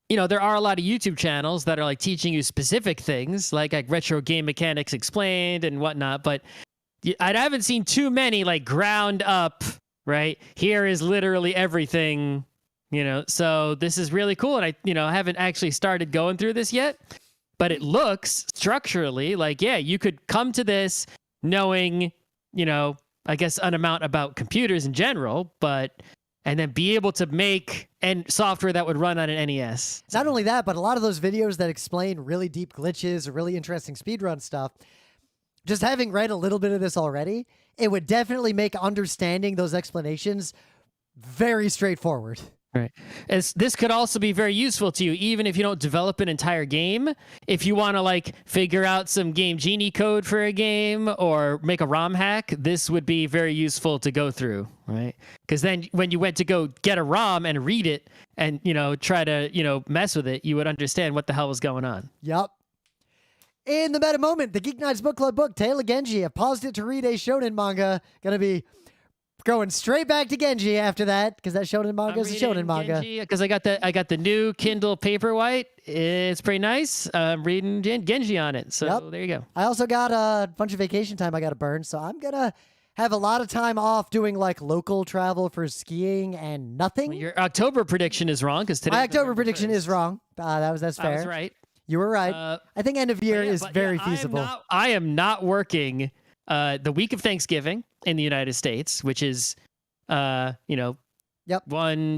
there are a lot of YouTube channels that are like teaching you specific things like Retro Game Mechanics Explained and whatnot, but I haven't seen too many like ground up, right? Here is literally everything, so this is really cool. And I haven't actually started going through this yet, but it looks structurally like, yeah, you could come to this knowing, I guess an amount about computers in general, and then be able to make software that would run on an NES. Not only that, but a lot of those videos that explain really deep glitches or really interesting speedrun stuff, just having read a little bit of this already, it would definitely make understanding those explanations very straightforward. Right. This could also be very useful to you, even if you don't develop an entire game. If you want to like figure out some Game Genie code for a game or make a ROM hack, this would be very useful to go through, right? Because then when you went to go get a ROM and read it and, try to, mess with it, you would understand what the hell was going on. Yep. In the meta moment, the Geek Nights Book Club book, Tale of Genji. I paused it to read a shonen manga. Gonna be going straight back to Genji after that, because that shonen manga is a shonen manga. Because I got the new Kindle Paperwhite. It's pretty nice. I'm reading Genji on it. So There you go. I also got a bunch of vacation time I got to burn, so I'm gonna have a lot of time off doing like local travel for skiing and nothing. Well, your October prediction is wrong because today. My October prediction is wrong. That's fair. I was right. You were right. I think end of year is very feasible. I am not working the week of Thanksgiving in the United States, which is, 1,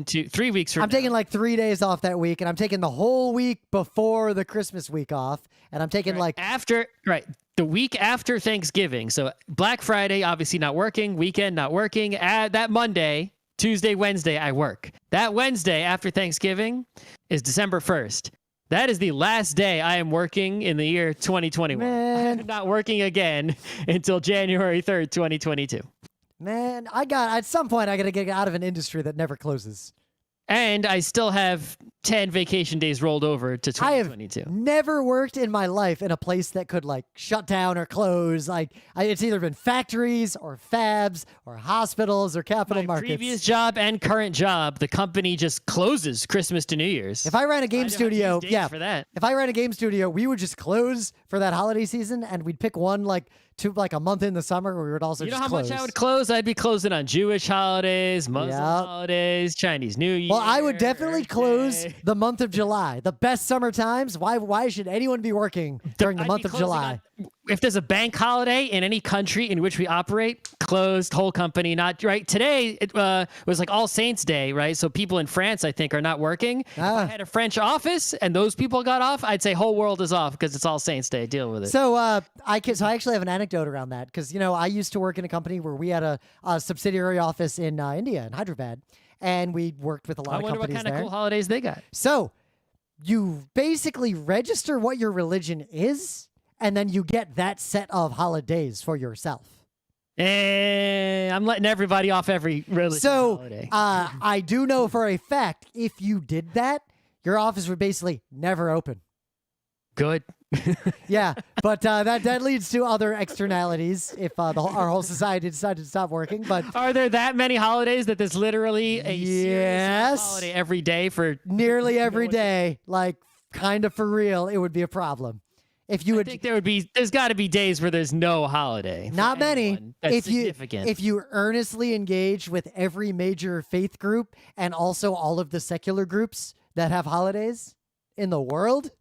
2, 3 weeks from I'm taking like 3 days off that week, and I'm taking the whole week before the Christmas week off, and I'm taking the week after Thanksgiving. So Black Friday, obviously not working. Weekend, not working. That Monday, Tuesday, Wednesday, I work. That Wednesday after Thanksgiving is December 1st. That is the last day I am working in the year 2021. Man. I'm not working again until January 3rd, 2022. Man, at some point, I got to get out of an industry that never closes. And I still have 10 vacation days rolled over to 2022. I have never worked in my life in a place that could like shut down or close. It's either been factories or fabs or hospitals or capital markets. My previous job and current job, the company just closes Christmas to New Year's. If I ran a game studio, for that. If I ran a game studio, we would just close for that holiday season, and we'd pick one a month in the summer where we would also just close. Much I would close? I'd be closing on Jewish holidays, Muslim holidays, Chinese New Year. Well, I would definitely close the month of July. The best summer times. Why should anyone be working during the month of July? If there's a bank holiday in any country in which we operate, closed, whole company, not right. Today, it was like All Saints Day, right? So people in France, I think, are not working. If I had a French office and those people got off, I'd say whole world is off because it's All Saints Day. Deal with it. So I actually have an anecdote around that because, I used to work in a company where we had a subsidiary office in India, in Hyderabad, and we worked with a lot of companies there. I wonder what kind of cool holidays they got. So you basically register what your religion is, and then you get that set of holidays for yourself. I'm letting everybody off every religious holiday. I do know for a fact, if you did that, your office would basically never open. Good. Yeah, but that leads to other externalities if our whole society decided to stop working. But are there that many holidays that there's literally a serious holiday every day for nearly every day? Like, kind of for real, it would be a problem. If you I think there's got to be days where there's no holiday. Not many. That's significant. If you earnestly engage with every major faith group and also all of the secular groups that have holidays in the world.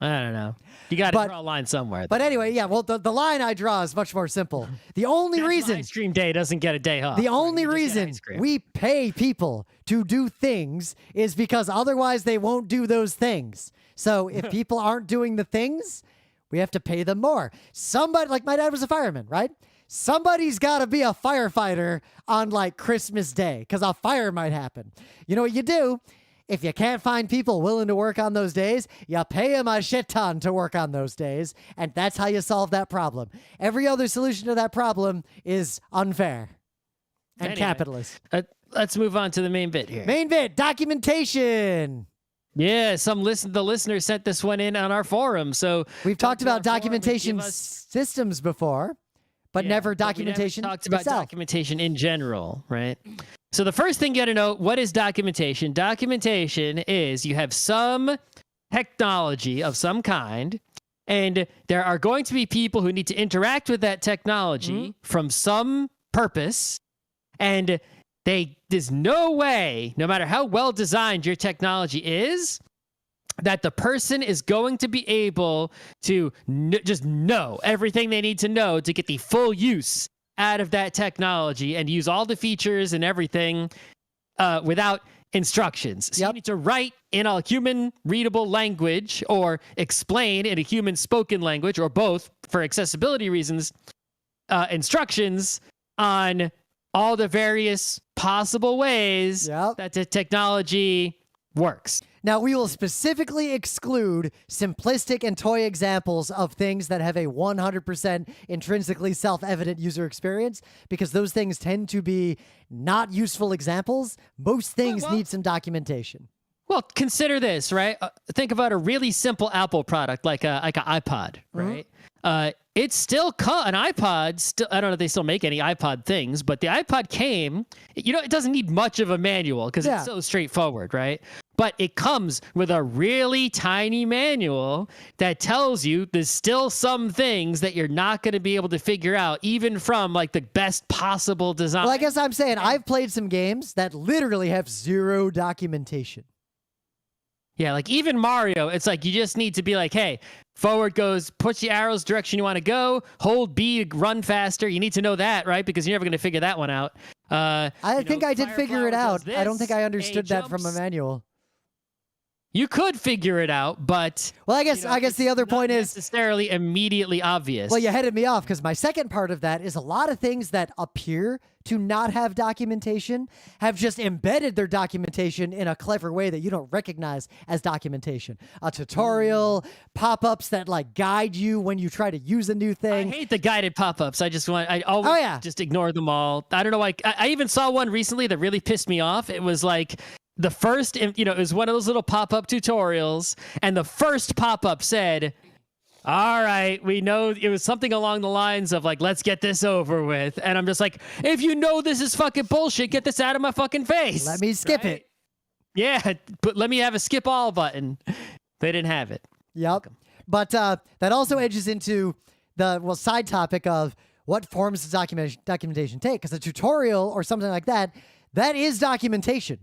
I don't know. You got to draw a line somewhere. But anyway, the line I draw is much more simple. The only reason Ice Cream Day doesn't get a day off. The only reason we pay people to do things is because otherwise they won't do those things. So if people aren't doing the things, we have to pay them more. Somebody, like my dad was a fireman, right? Somebody's got to be a firefighter on like Christmas Day because a fire might happen. You know what you do? If you can't find people willing to work on those days, you pay them a shit ton to work on those days, and that's how you solve that problem. Every other solution to that problem is unfair and capitalist. Let's move on to the main bit here. Main bit, documentation. Yeah, the listener sent this one in on our forum. So we've talked about documentation systems before, but never documentation. We never talked about documentation in general, right? So the first thing you got to know, what is documentation? Documentation is you have some technology of some kind, and there are going to be people who need to interact with that technology from some purpose, and there's no way, no matter how well designed your technology is, that the person is going to be able to just know everything they need to know to get the full use out of that technology and use all the features and everything without instructions. So you need to write in a human readable language or explain in a human spoken language or both for accessibility reasons, instructions on all the various possible ways Yep. that the technology works. Now, we will specifically exclude simplistic and toy examples of things that have a 100% intrinsically self-evident user experience, because those things tend to be not useful examples. Most things need some documentation. Well, consider this, right? Think about a really simple Apple product like an iPod, right? It's still an iPod. Still, I don't know if they still make any iPod things, but the iPod came. It doesn't need much of a manual because it's so straightforward, right? But it comes with a really tiny manual that tells you there's still some things that you're not going to be able to figure out, even from like the best possible design. Well, I guess I'm saying I've played some games that literally have zero documentation. Yeah, like even Mario, it's like you just need to be like, hey, forward goes, push the arrows direction you want to go, hold B to run faster. You need to know that, right? Because you're never going to figure that one out. I think I did figure it out. I don't think I understood that from a manual. You could figure it out, but well, I guess the other point is necessarily immediately obvious. Well, you headed me off because my second part of that is a lot of things that appear to not have documentation have just embedded their documentation in a clever way that you don't recognize as documentation. A tutorial, pop-ups that like guide you when you try to use a new thing. I hate the guided pop-ups. I always just ignore them all. I don't know. I even saw one recently that really pissed me off. It was like the first, it was one of those little pop-up tutorials, and the first pop-up said, all right, we know, it was something along the lines of like, let's get this over with. And I'm just like, if you know this is fucking bullshit, get this out of my fucking face. Let me skip it. Yeah, but let me have a skip all button. They didn't have it. Yep. But that also edges into the side topic of what forms does documentation take? Because a tutorial or something like that is documentation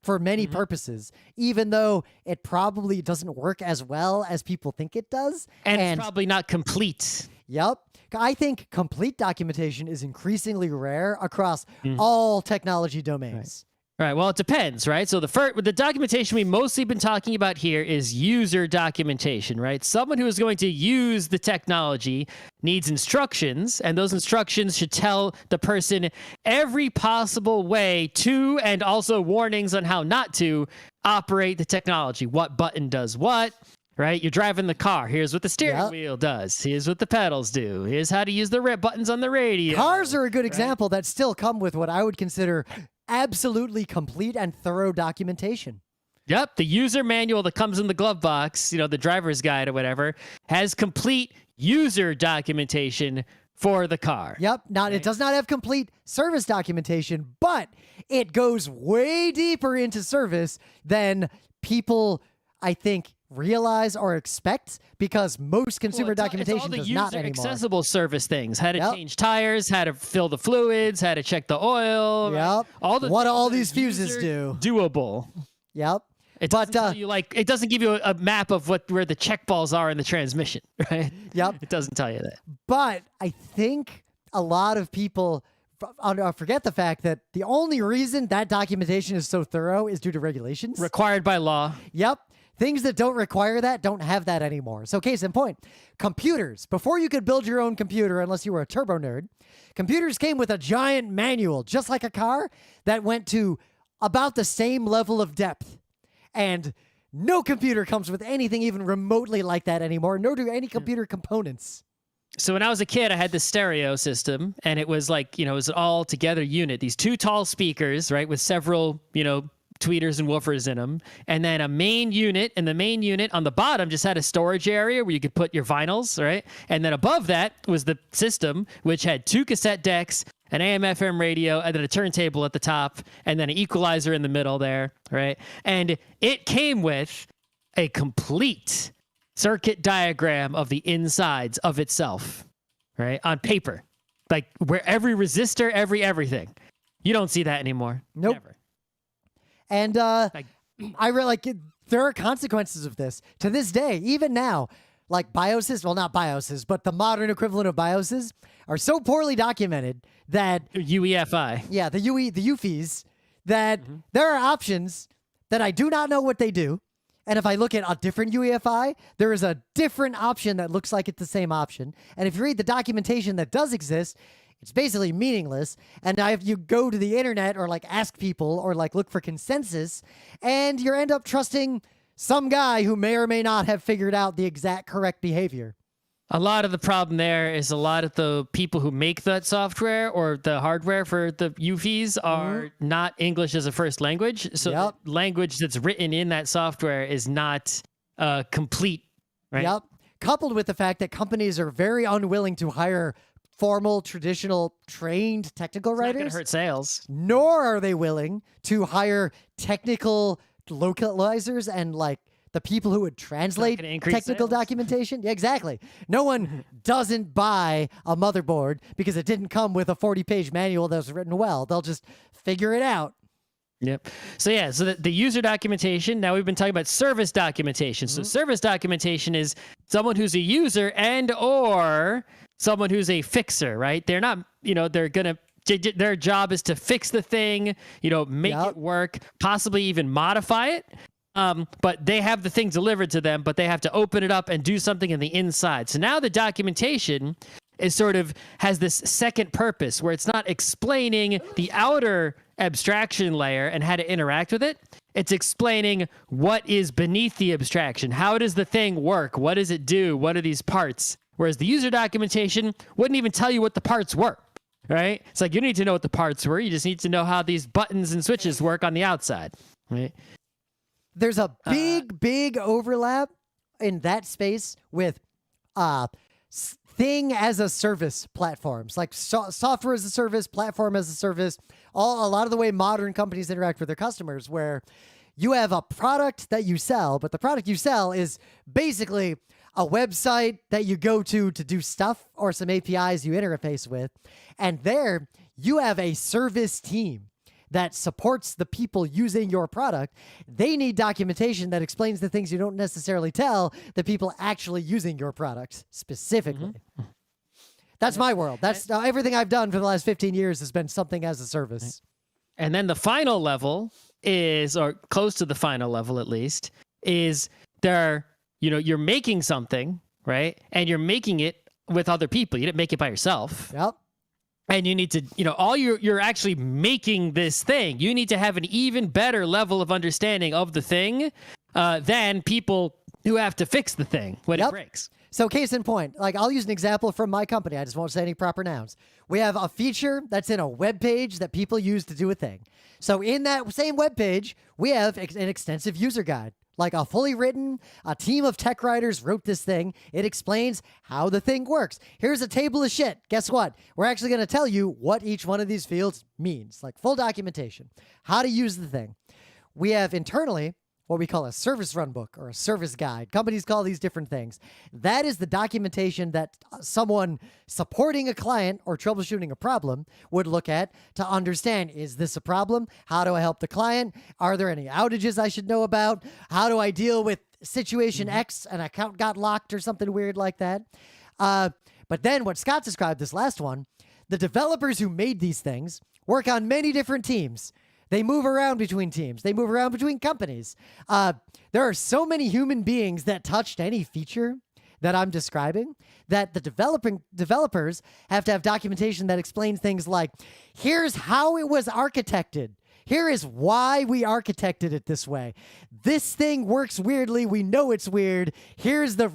for many purposes, even though it probably doesn't work as well as people think it does. And it's probably not complete. Yep. I think complete documentation is increasingly rare across all technology domains. Right. Well, it depends, right? So the documentation we mostly been talking about here is user documentation, right? Someone who is going to use the technology needs instructions, and those instructions should tell the person every possible way to, and also warnings on how not to operate the technology. What button does what, right? You're driving the car. Here's what the steering wheel does. Here's what the pedals do. Here's how to use the buttons on the radio. Cars are a good example that still come with what I would consider absolutely complete and thorough documentation. Yep. The user manual that comes in the glove box, the driver's guide or whatever, has complete user documentation for the car. Yep. Now, it does not have complete service documentation, but it goes way deeper into service than people, I think, realize or expect, because most consumer documentation does not anymore. Accessible service things, how to change tires, how to fill the fluids, how to check the oil. Yep. Right? What all these fuses do. Doable. Yep. It doesn't tell you, it doesn't give you a map of where the check balls are in the transmission, right? Yep. It doesn't tell you that. But I think a lot of people forget the fact that the only reason that documentation is so thorough is due to regulations. Required by law. Yep. Things that don't require that don't have that anymore. So case in point, computers. Before you could build your own computer, unless you were a turbo nerd, computers came with a giant manual, just like a car, that went to about the same level of depth. And no computer comes with anything even remotely like that anymore, nor do any computer components. So when I was a kid, I had this stereo system, and it was like, it was an all-together unit. These two tall speakers, right, with several, tweeters and woofers in them, and then a main unit, and the main unit on the bottom just had a storage area where you could put your vinyls, right? And then above that was the system, which had 2 cassette decks, an AM/FM radio, and then a turntable at the top, and then an equalizer in the middle there, right? And it came with a complete circuit diagram of the insides of itself, right? On paper, like where every resistor, everything. You don't see that anymore. Nope. Never. And I really there are consequences of this to this day, even now. Like BIOSes, well, not BIOSes, but the modern equivalent of BIOSes are so poorly documented that UEFI. Yeah, the UFIs, that there are options that I do not know what they do. And if I look at a different UEFI, there is a different option that looks like it's the same option. And if you read the documentation that does exist, It's basically meaningless. And now if you go to the internet or like ask people or like look for consensus, and you end up trusting some guy who may or may not have figured out the exact correct behavior. A lot of the problem there is a lot of the people who make that software or the hardware for the UFIs are not English as a first language. So the language that's written in that software is not complete, right? Yep. Coupled with the fact that companies are very unwilling to hire formal, traditional, trained technical writers. It's not going to hurt sales. Nor are they willing to hire technical localizers and like the people who would translate technical documentation. Yeah, exactly. No one doesn't buy a motherboard because it didn't come with a 40-page manual that was written well. They'll just figure it out. Yep. So yeah, so the user documentation, now we've been talking about service documentation. So service documentation is someone who's a user and or someone who's a fixer, right? They're not, they're going to, their job is to fix the thing, make it work, possibly even modify it. But they have the thing delivered to them, but they have to open it up and do something in the inside. So now the documentation is sort of has this second purpose where it's not explaining the outer abstraction layer and how to interact with it. It's explaining what is beneath the abstraction. How does the thing work? What does it do? What are these parts? Whereas the user documentation wouldn't even tell you what the parts were, right? It's like you need to know what the parts were. You just need to know how these buttons and switches work on the outside, right? There's a big overlap in that space with thing as a service platforms, like software as a service, platform as a service, a lot of the way modern companies interact with their customers, where you have a product that you sell, but the product you sell is basically a website that you go to do stuff or some APIs you interface with. And there you have a service team that supports the people using your product. They need documentation that explains the things you don't necessarily tell the people actually using your product specifically. That's my world. That's everything I've done for the last 15 years has been something as a service. And then the final level is, or close to the final level at least, is you're making something, right? And you're making it with other people. You didn't make it by yourself. Yep. And you need to, you're actually making this thing. You need to have an even better level of understanding of the thing than people who have to fix the thing when it breaks. So case in point, like I'll use an example from my company. I just won't say any proper nouns. We have a feature that's in a web page that people use to do a thing. So in that same web page, we have an extensive user guide. Like a fully written, a team of tech writers wrote this thing. It explains how the thing works. Here's a table of shit. Guess what? We're actually going to tell you what each one of these fields means, like full documentation, how to use the thing. We have internally what we call a service runbook or a service guide. Companies call these different things. That is the documentation that someone supporting a client or troubleshooting a problem would look at to understand, is this a problem? How do I help the client? Are there any outages I should know about? How do I deal with situation X, an account got locked or something weird like that? But then what Scott described, this last one, the developers who made these things work on many different teams. They move around between teams. They move around between companies. There are so many human beings that touched any feature that I'm describing that the developers have to have documentation that explains things like, here's how it was architected. Here is why we architected it this way. This thing works weirdly. We know it's weird. Here's the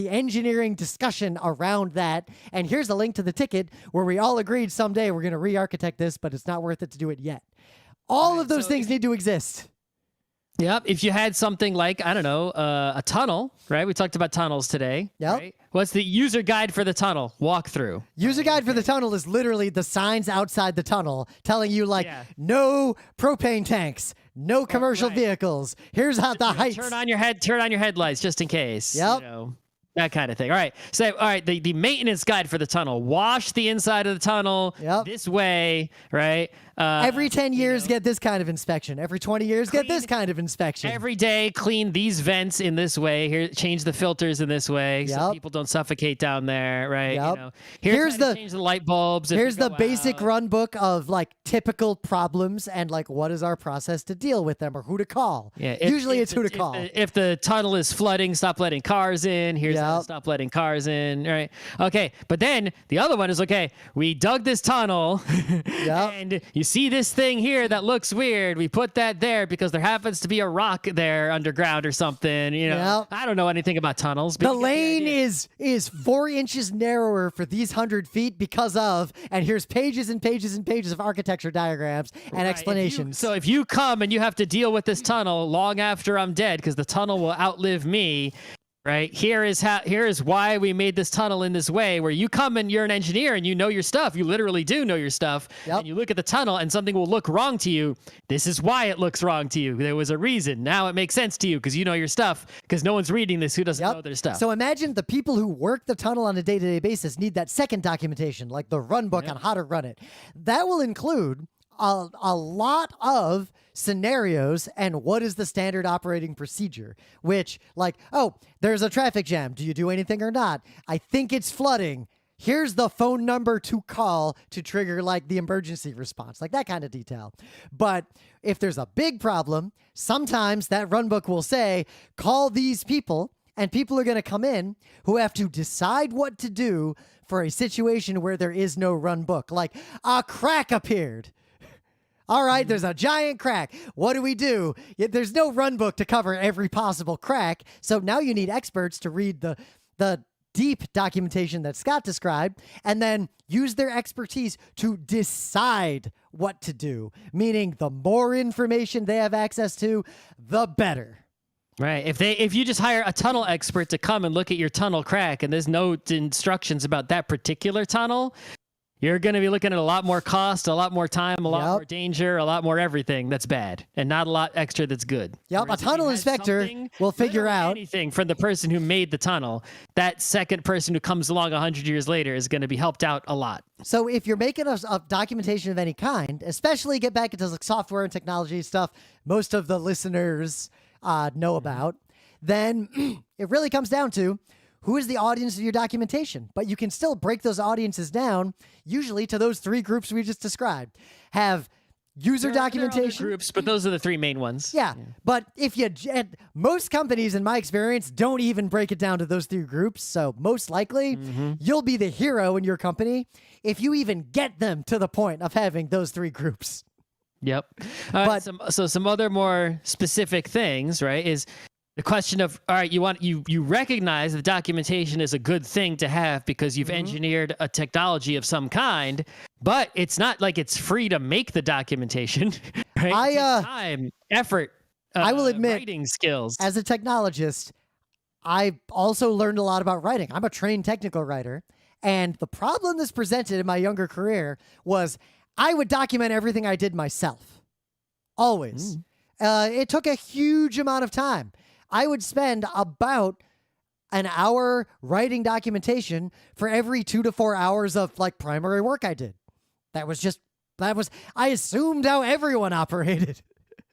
engineering discussion around that. And here's a link to the ticket where we all agreed someday we're going to re-architect this, but it's not worth it to do it yet. All of those things need to exist. Yep. If you had something like, I don't know, a tunnel, right? We talked about tunnels today. Yep. Right? What's the user guide for the tunnel? Walkthrough. User guide for the tunnel is literally the signs outside the tunnel telling you no propane tanks, no commercial vehicles. Here's how the heights. Turn on your headlights just in case. Yep. That kind of thing. All right. So, the maintenance guide for the tunnel. Wash the inside of the tunnel this way, right? Every 10 years, get this kind of inspection. Every 20 years, get this kind of inspection. Every day, clean these vents in this way. Here, change the filters in this way so people don't suffocate down there, right? Yep. You know, here's how to change the light bulbs. Here's the basic run book of like typical problems and like what is our process to deal with them or who to call. Yeah, usually it's who to call. If the tunnel is flooding, stop letting cars in. Here's how to stop letting cars in, right? Okay, but then the other one is, okay, we dug this tunnel and you see this thing here that looks weird. We put that there because there happens to be a rock there underground or something. You know, I don't know anything about tunnels. But the lane is 4 inches narrower for these 100 feet because of, and here's pages and pages and pages of architecture diagrams and explanations. So if you come and you have to deal with this tunnel long after I'm dead because the tunnel will outlive me, right? Here is why we made this tunnel in this way, where you come and you're an engineer and you know your stuff. You literally do know your stuff. And you look at the tunnel and something will look wrong to you. This is why it looks wrong to you. There was a reason. Now it makes sense to you because you know your stuff, because no one's reading this who doesn't know their stuff. So imagine the people who work the tunnel on a day-to-day basis need that second documentation, like the run book on how to run it. That will include a lot of scenarios and what is the standard operating procedure, which like, oh, there's a traffic jam. Do you do anything or not? I think it's flooding. Here's the phone number to call to trigger like the emergency response, like that kind of detail. But if there's a big problem, sometimes that run book will say, call these people, and people are going to come in who have to decide what to do for a situation where there is no run book. Like a crack appeared. All right, there's a giant crack. What do we do? There's no run book to cover every possible crack. So now you need experts to read the deep documentation that Scott described and then use their expertise to decide what to do. Meaning the more information they have access to, the better. Right. If you just hire a tunnel expert to come and look at your tunnel crack and there's no instructions about that particular tunnel, you're going to be looking at a lot more cost, a lot more time, a lot more danger, a lot more everything that's bad, and not a lot extra that's good. Yep, a tunnel inspector will figure out anything from the person who made the tunnel. That second person who comes along 100 years later is going to be helped out a lot. So if you're making a documentation of any kind, especially get back into like software and technology stuff most of the listeners know about, then it really comes down to who is the audience of your documentation? But you can still break those audiences down, usually to those 3 groups we just described. Have user documentation. There are other groups, but those are the 3 main ones. Yeah, but if you, most companies in my experience don't even break it down to those 3 groups. So most likely you'll be the hero in your company if you even get them to the point of having those 3 groups. Yep. But some other more specific things, right, is the question of, all right, you recognize that documentation is a good thing to have because you've engineered a technology of some kind, but it's not like it's free to make the documentation. Right? Time, effort, I will admit, writing skills. As a technologist, I also learned a lot about writing. I'm a trained technical writer, and the problem that's presented in my younger career was I would document everything I did myself. Always. It took a huge amount of time. I would spend about an hour writing documentation for every 2 to 4 hours of like primary work I did. I assumed how everyone operated.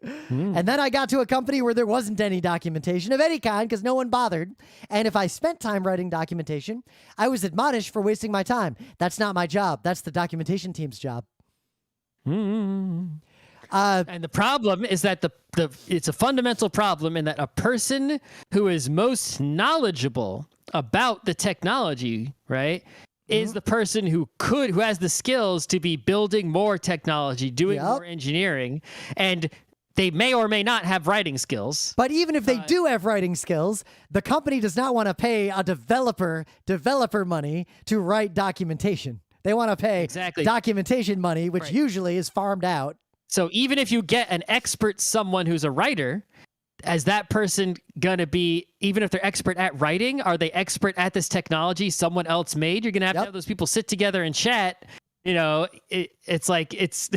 And then I got to a company where there wasn't any documentation of any kind because no one bothered. And if I spent time writing documentation, I was admonished for wasting my time. That's not my job. That's the documentation team's job. And the problem is that it's a fundamental problem in that a person who is most knowledgeable about the technology, right, is the person who has the skills to be building more technology, doing more engineering, and they may or may not have writing skills. But even if they do have writing skills, the company does not want to pay a developer money to write documentation. They want to pay documentation money, which usually is farmed out. So even if you get an expert, someone who's a writer, is that person going to be, even if they're expert at writing, are they expert at this technology someone else made? You're going to have those people sit together and chat. You know, it's like it's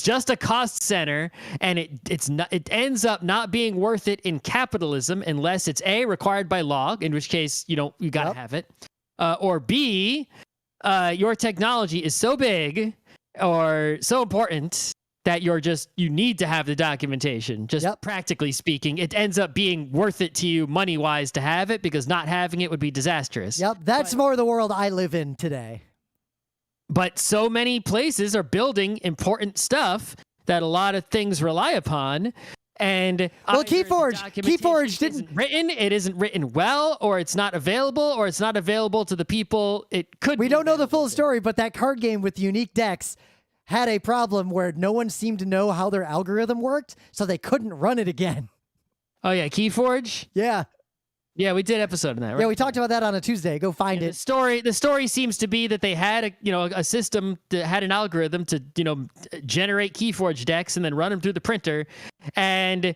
just a cost center, and it ends up not being worth it in capitalism unless it's A, required by law, in which case you got to have it, or B, your technology is so big or so important that you need to have the documentation. Just practically speaking, it ends up being worth it to you money-wise to have it, because not having it would be disastrous. Yep, that's more the world I live in today. But so many places are building important stuff that a lot of things rely upon. And well, Keyforge didn't written. It isn't written well, or it's not available, or it's not available to the people it could. We don't know the full story, but that card game with unique decks had a problem where no one seemed to know how their algorithm worked, so they couldn't run it again. Oh yeah, Keyforge. Yeah. Yeah, we did an episode on that, right? Yeah, we talked about that on a Tuesday. Go find it. The story seems to be that they had a system that had an algorithm to, generate Keyforge decks and then run them through the printer. And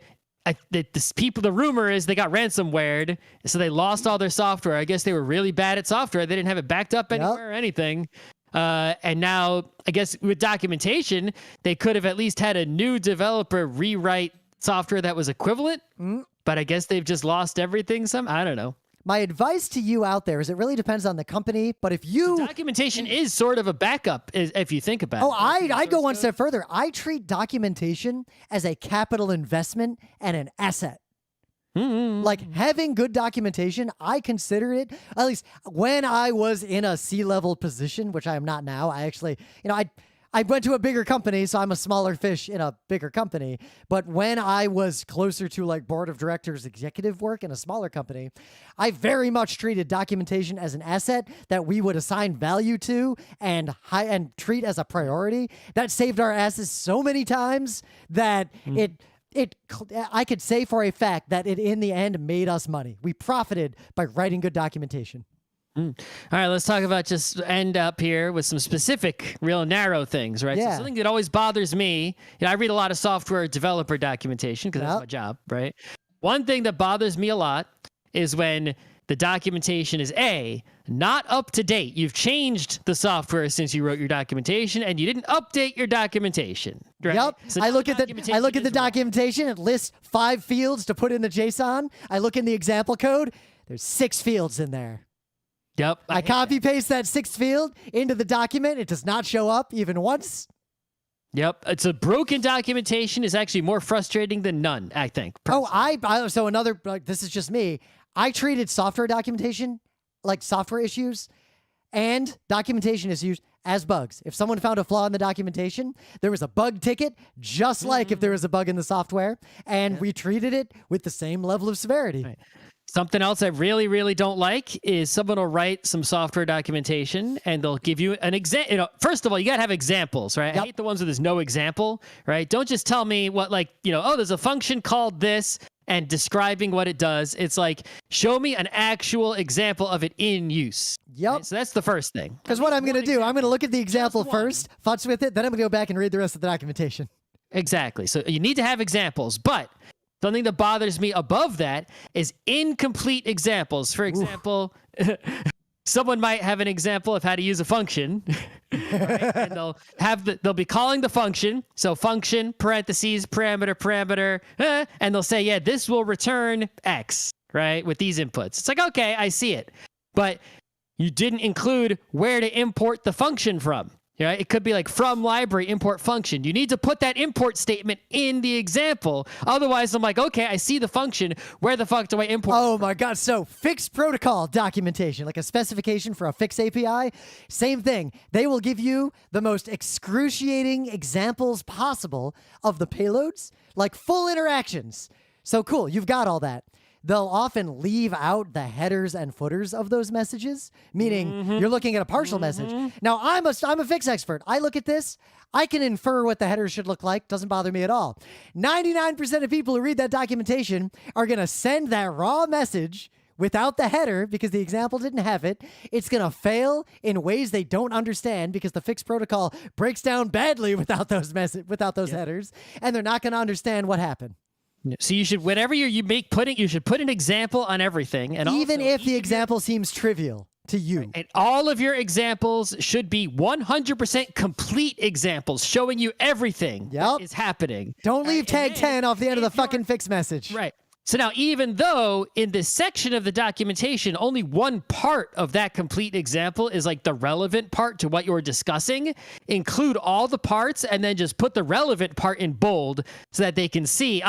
the rumor is they got ransomwared, so they lost all their software. I guess they were really bad at software. They didn't have it backed up anywhere or anything. And now, I guess with documentation, they could have at least had a new developer rewrite software that was equivalent. But I guess they've just lost everything. I don't know. My advice to you out there is it really depends on the company. But if you... The documentation is sort of a backup, if you think about it. I go one step further. I treat documentation as a capital investment and an asset. Like, having good documentation, I consider it, at least when I was in a C-level position, which I am not now. I actually, I went to a bigger company, so I'm a smaller fish in a bigger company. But when I was closer to like board of directors executive work in a smaller company, I very much treated documentation as an asset that we would assign value to and treat as a priority. That saved our asses so many times that I could say for a fact that it in the end made us money. We profited by writing good documentation. All right, let's talk about just end up here with some specific, real narrow things, right? Yeah. So something that always bothers me, I read a lot of software developer documentation because that's my job, right? One thing that bothers me a lot is when the documentation is not up to date. You've changed the software since you wrote your documentation, and you didn't update your documentation. Right? Yep. So I look at the documentation. It lists 5 fields to put in the JSON. I look in the example code. There's 6 fields in there. Yep. I copy paste that 6th field into the document. It does not show up even once. Yep. It's a broken documentation is actually more frustrating than none, I think. Personally. So another, this is just me. I treated software documentation like software issues and documentation issues as bugs. If someone found a flaw in the documentation, there was a bug ticket, just like if there was a bug in the software, and we treated it with the same level of severity. Right. Something else I really, really don't like is someone will write some software documentation and they'll give you an example. First of all, you got to have examples, right? Yep. I hate the ones where there's no example, right? Don't just tell me what, there's a function called this and describing what it does. It's like, show me an actual example of it in use. Yep. Right? So that's the first thing. Because what I'm going to do, I'm going to look at the example first, futz with it, then I'm going to go back and read the rest of the documentation. Exactly. So you need to have examples, but something that bothers me above that is incomplete examples. For example, someone might have an example of how to use a function, right? And they'll be calling the function. So function, parentheses, parameter, and they'll say, yeah, this will return X, right? With these inputs. It's like, okay, I see it. But you didn't include where to import the function from. Right? It could be like from library import function. You need to put that import statement in the example. Otherwise, I'm like, okay, I see the function. Where the fuck do I import? Oh my God. So fixed protocol documentation, like a specification for a fix API, same thing. They will give you the most excruciating examples possible of the payloads, like full interactions. So cool. You've got all that. They'll often leave out the headers and footers of those messages, meaning you're looking at a partial message. Now, I'm a fix expert. I look at this. I can infer what the headers should look like. Doesn't bother me at all. 99% of people who read that documentation are going to send that raw message without the header because the example didn't have it. It's going to fail in ways they don't understand because the fix protocol breaks down badly without those headers, and they're not going to understand what happened. So you should, whatever you should put an example on everything, and even if the example seems trivial to you. Right. And all of your examples should be 100% complete examples showing you everything that is happening. Don't leave tag 10 off the end of the fucking fix message. Right. So now, even though in this section of the documentation, only one part of that complete example is like the relevant part to what you're discussing, include all the parts and then just put the relevant part in bold so that they can see,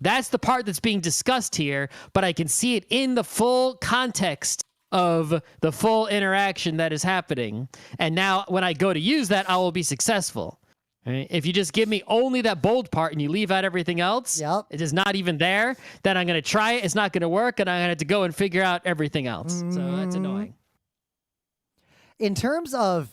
that's the part that's being discussed here, but I can see it in the full context of the full interaction that is happening. And now when I go to use that, I will be successful. Right? If you just give me only that bold part and you leave out everything else, it is not even there, then I'm going to try it. It's not going to work, and I'm going to have to go and figure out everything else. So that's annoying. In terms of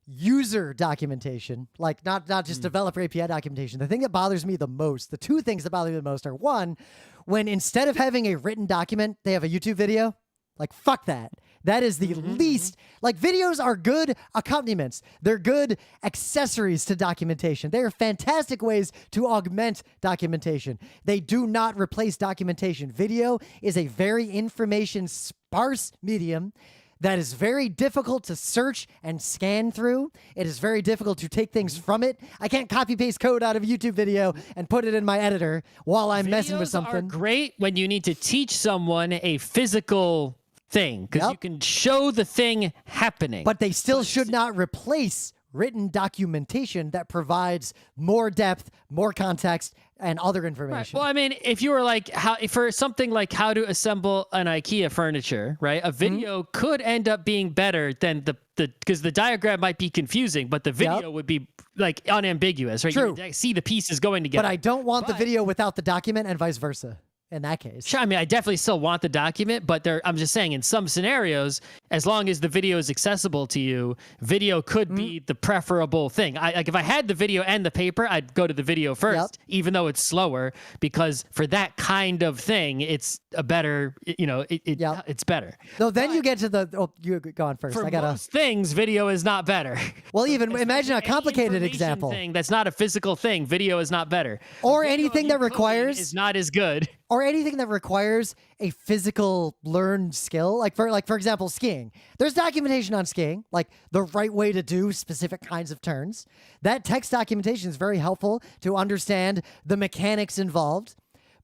user documentation, like not just developer API documentation, the thing that bothers me the most, the two things that bother me the most are, one, when instead of having a written document, they have a YouTube video. Like, fuck that. That is the least, like, videos are good accompaniments. They're good accessories to documentation. They are fantastic ways to augment documentation. They do not replace documentation. Video is a very information sparse medium that is very difficult to search and scan through. It is very difficult to take things from it. I can't copy paste code out of a YouTube video and put it in my editor while I'm messing with something. Videos are great when you need to teach someone a physical thing, because you can show the thing happening. But they still should not replace written documentation that provides more depth, more context, and other information. Right. Well, I mean, if you were like, for something like how to assemble an IKEA furniture, right? A video could end up being better than because the diagram might be confusing, but the video would be like unambiguous, right? True. You see the pieces going together. But I don't want the video without the document, and vice versa. In that case. Sure, I mean, I definitely still want the document, but I'm just saying in some scenarios, as long as the video is accessible to you, video could be the preferable thing. Like if I had the video and the paper, I'd go to the video first, even though it's slower, because for that kind of thing, it's a better, it's better. So then you get to you go on first. For most things, video is not better. Well, even imagine a complicated example. Thing that's not a physical thing, video is not better. Or anything that requires is not as good. Or anything that requires a physical learned skill, like for example, skiing. There's documentation on skiing, like the right way to do specific kinds of turns. That text documentation is very helpful to understand the mechanics involved.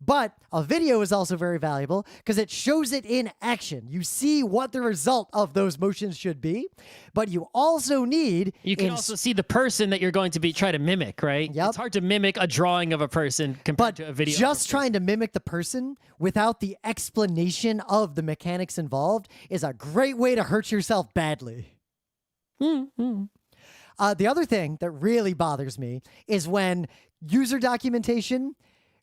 But a video is also very valuable because it shows it in action. You see what the result of those motions should be, but you also need... You can also see the person that you're going to try to mimic, right? Yep. It's hard to mimic a drawing of a person compared to a video. Just trying to mimic the person without the explanation of the mechanics involved is a great way to hurt yourself badly. The other thing that really bothers me is when user documentation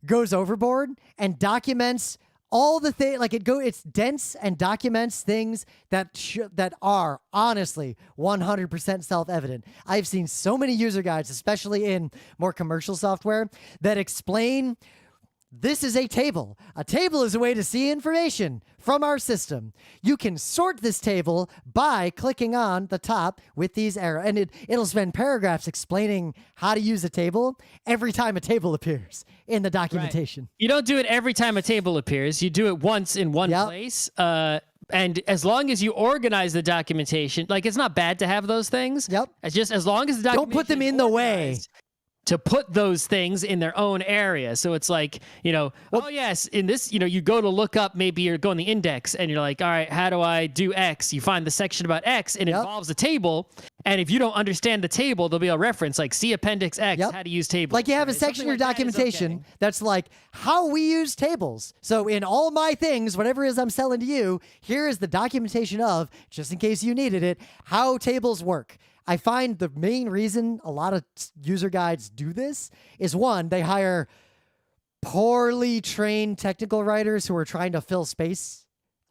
goes overboard and documents all the things, like it's dense and documents things that are honestly 100% self-evident. I've seen so many user guides, especially in more commercial software, that explain this is a table. A table is a way to see information from our system. You can sort this table by clicking on the top with these arrows, and it'll spend paragraphs explaining how to use a table every time a table appears in the documentation. Right. You don't do it every time a table appears. You do it once in one place. And as long as you organize the documentation, like it's not bad to have those things. It's just as long as the documentation don't put them in the way. To put those things in their own area. So it's like, oh yes, in this, you go to look up, maybe you're going the index and you're like, all right, how do I do X? You find the section about X and it involves a table. And if you don't understand the table, there'll be a reference like see Appendix X, how to use tables. Like you have a section in your documentation that's like how we use tables. So in all my things, whatever it is I'm selling to you, here is the documentation of, just in case you needed it, how tables work. I find the main reason a lot of user guides do this is, one, they hire poorly trained technical writers who are trying to fill space.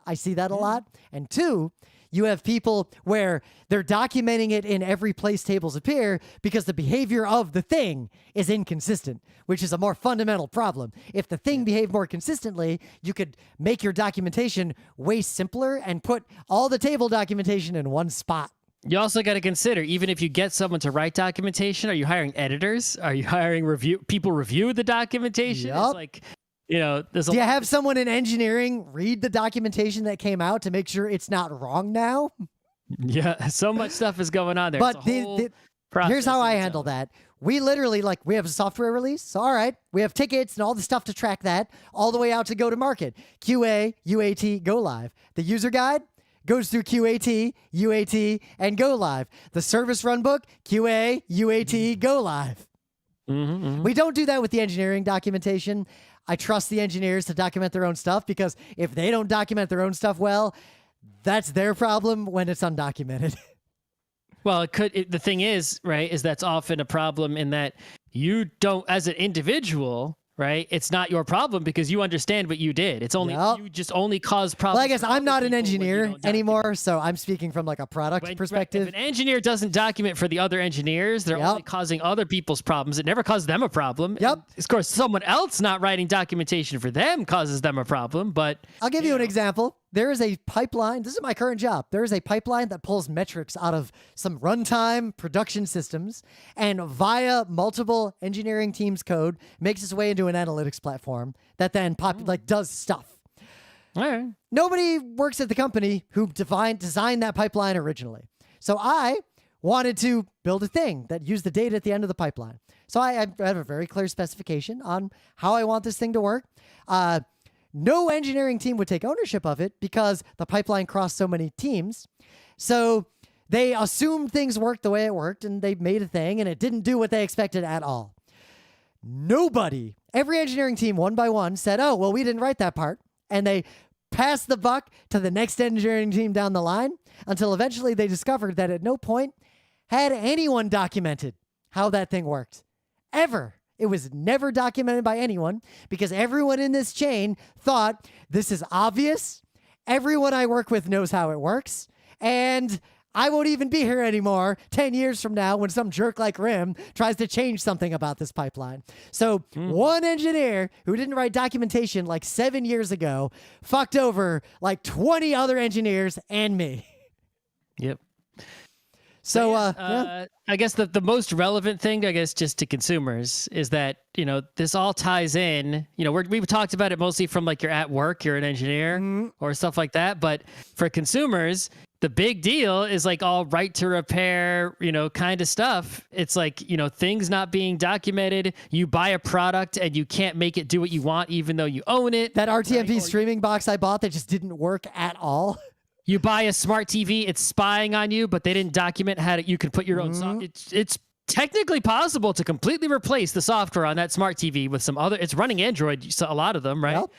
I see that a lot. And two, you have people where they're documenting it in every place tables appear because the behavior of the thing is inconsistent, which is a more fundamental problem. If the thing behaved more consistently, you could make your documentation way simpler and put all the table documentation in one spot. You also got to consider, even if you get someone to write documentation, are you hiring editors? Are you hiring people review the documentation? It's like, there's Do you have someone in engineering read the documentation that came out to make sure it's not wrong now? Yeah, so much stuff is going on there. But here's how I handle that. we literally, like, we have a software release. So, all right, we have tickets and all the stuff to track that all the way out to go to market. QA, UAT, go live. The user guide goes through QAT, UAT, and go live. The service runbook, QA, UAT, go live. We don't do that with the engineering documentation. I trust the engineers to document their own stuff, because if they don't document their own stuff well, that's their problem when it's undocumented. Well, the thing is, right, is that's often a problem in that you don't, as an individual, right, it's not your problem because you understand what you did. It's only, you just only cause problems. Well, I guess I'm not an engineer anymore, so I'm speaking from like a product perspective. If an engineer doesn't document for the other engineers, they're only causing other people's problems. It never caused them a problem. And of course, someone else not writing documentation for them causes them a problem, but... I'll give you an example. There is a pipeline. This is my current job. There is a pipeline that pulls metrics out of some runtime production systems and via multiple engineering teams' code makes its way into an analytics platform that then does stuff. All right. Nobody works at the company who designed that pipeline originally. So I wanted to build a thing that used the data at the end of the pipeline. So I have a very clear specification on how I want this thing to work. No engineering team would take ownership of it because the pipeline crossed so many teams. So they assumed things worked the way it worked, and they made a thing, and it didn't do what they expected at all. Every engineering team, one by one, said, oh, well, we didn't write that part. And they passed the buck to the next engineering team down the line until eventually they discovered that at no point had anyone documented how that thing worked. Ever. It was never documented by anyone because everyone in this chain thought this is obvious. Everyone I work with knows how it works. And I won't even be here anymore 10 years from now when some jerk like Rim tries to change something about this pipeline. So one engineer who didn't write documentation like 7 years ago fucked over like 20 other engineers and me. Yep. So, I guess the most relevant thing, I guess, just to consumers is that, this all ties in, we've talked about it mostly from like you're at work, you're an engineer or stuff like that. But for consumers, the big deal is like all right to repair, kind of stuff. It's like, things not being documented. You buy a product and you can't make it do what you want, even though you own it. That RTMP streaming box I bought that just didn't work at all. You buy a smart TV, it's spying on you, but they didn't document how you can put your own it's technically possible to completely replace the software on that smart TV with some other. It's running Android, a lot of them, right? Yep.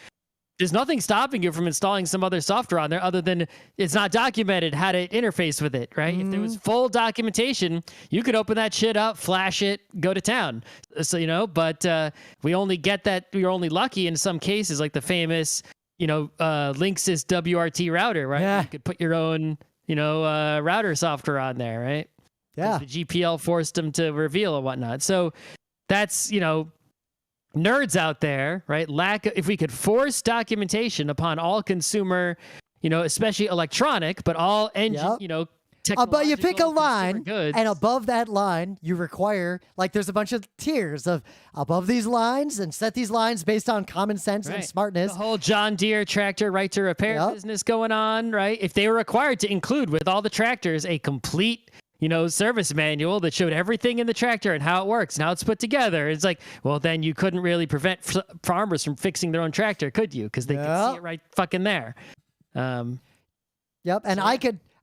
There's nothing stopping you from installing some other software on there other than it's not documented how to interface with it, right? If there was full documentation, you could open that shit up, flash it, go to town. So, but we only get that. We're only lucky in some cases, like the famous... Linksys WRT router, right? Yeah. You could put your own, router software on there, right? Yeah. The GPL forced them to reveal and whatnot. So that's, nerds out there, right? If we could force documentation upon all consumer, especially electronic, but all engine, but you pick a line, and above that line, you require, like, there's a bunch of tiers of above these lines and set these lines based on common sense and smartness. The whole John Deere tractor right to repair business going on, right? If they were required to include with all the tractors a complete, service manual that showed everything in the tractor and how it works and how it's put together, it's like, well, then you couldn't really prevent farmers from fixing their own tractor, could you? Because they could see it right fucking there. And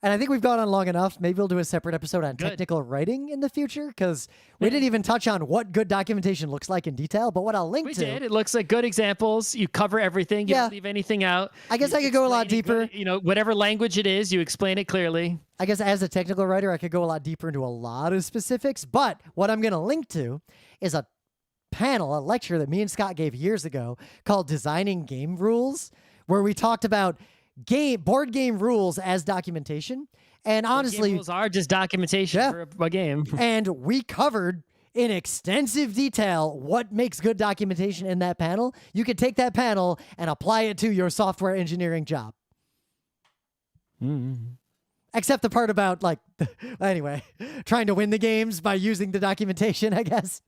And I think we've gone on long enough. Maybe we'll do a separate episode on technical writing in the future, because we didn't even touch on what good documentation looks like in detail. But what I'll link to... We did. It looks like good examples. You cover everything. You don't leave anything out. I guess I could go a lot deeper. Whatever language it is, you explain it clearly. I guess as a technical writer, I could go a lot deeper into a lot of specifics. But what I'm going to link to is a panel, a lecture that me and Scott gave years ago called Designing Game Rules, where we talked about board game rules as documentation. And honestly, game rules are just documentation for a game. And we covered in extensive detail what makes good documentation in that panel. You could take that panel and apply it to your software engineering job. Except the part about, like, anyway, trying to win the games by using the documentation, I guess.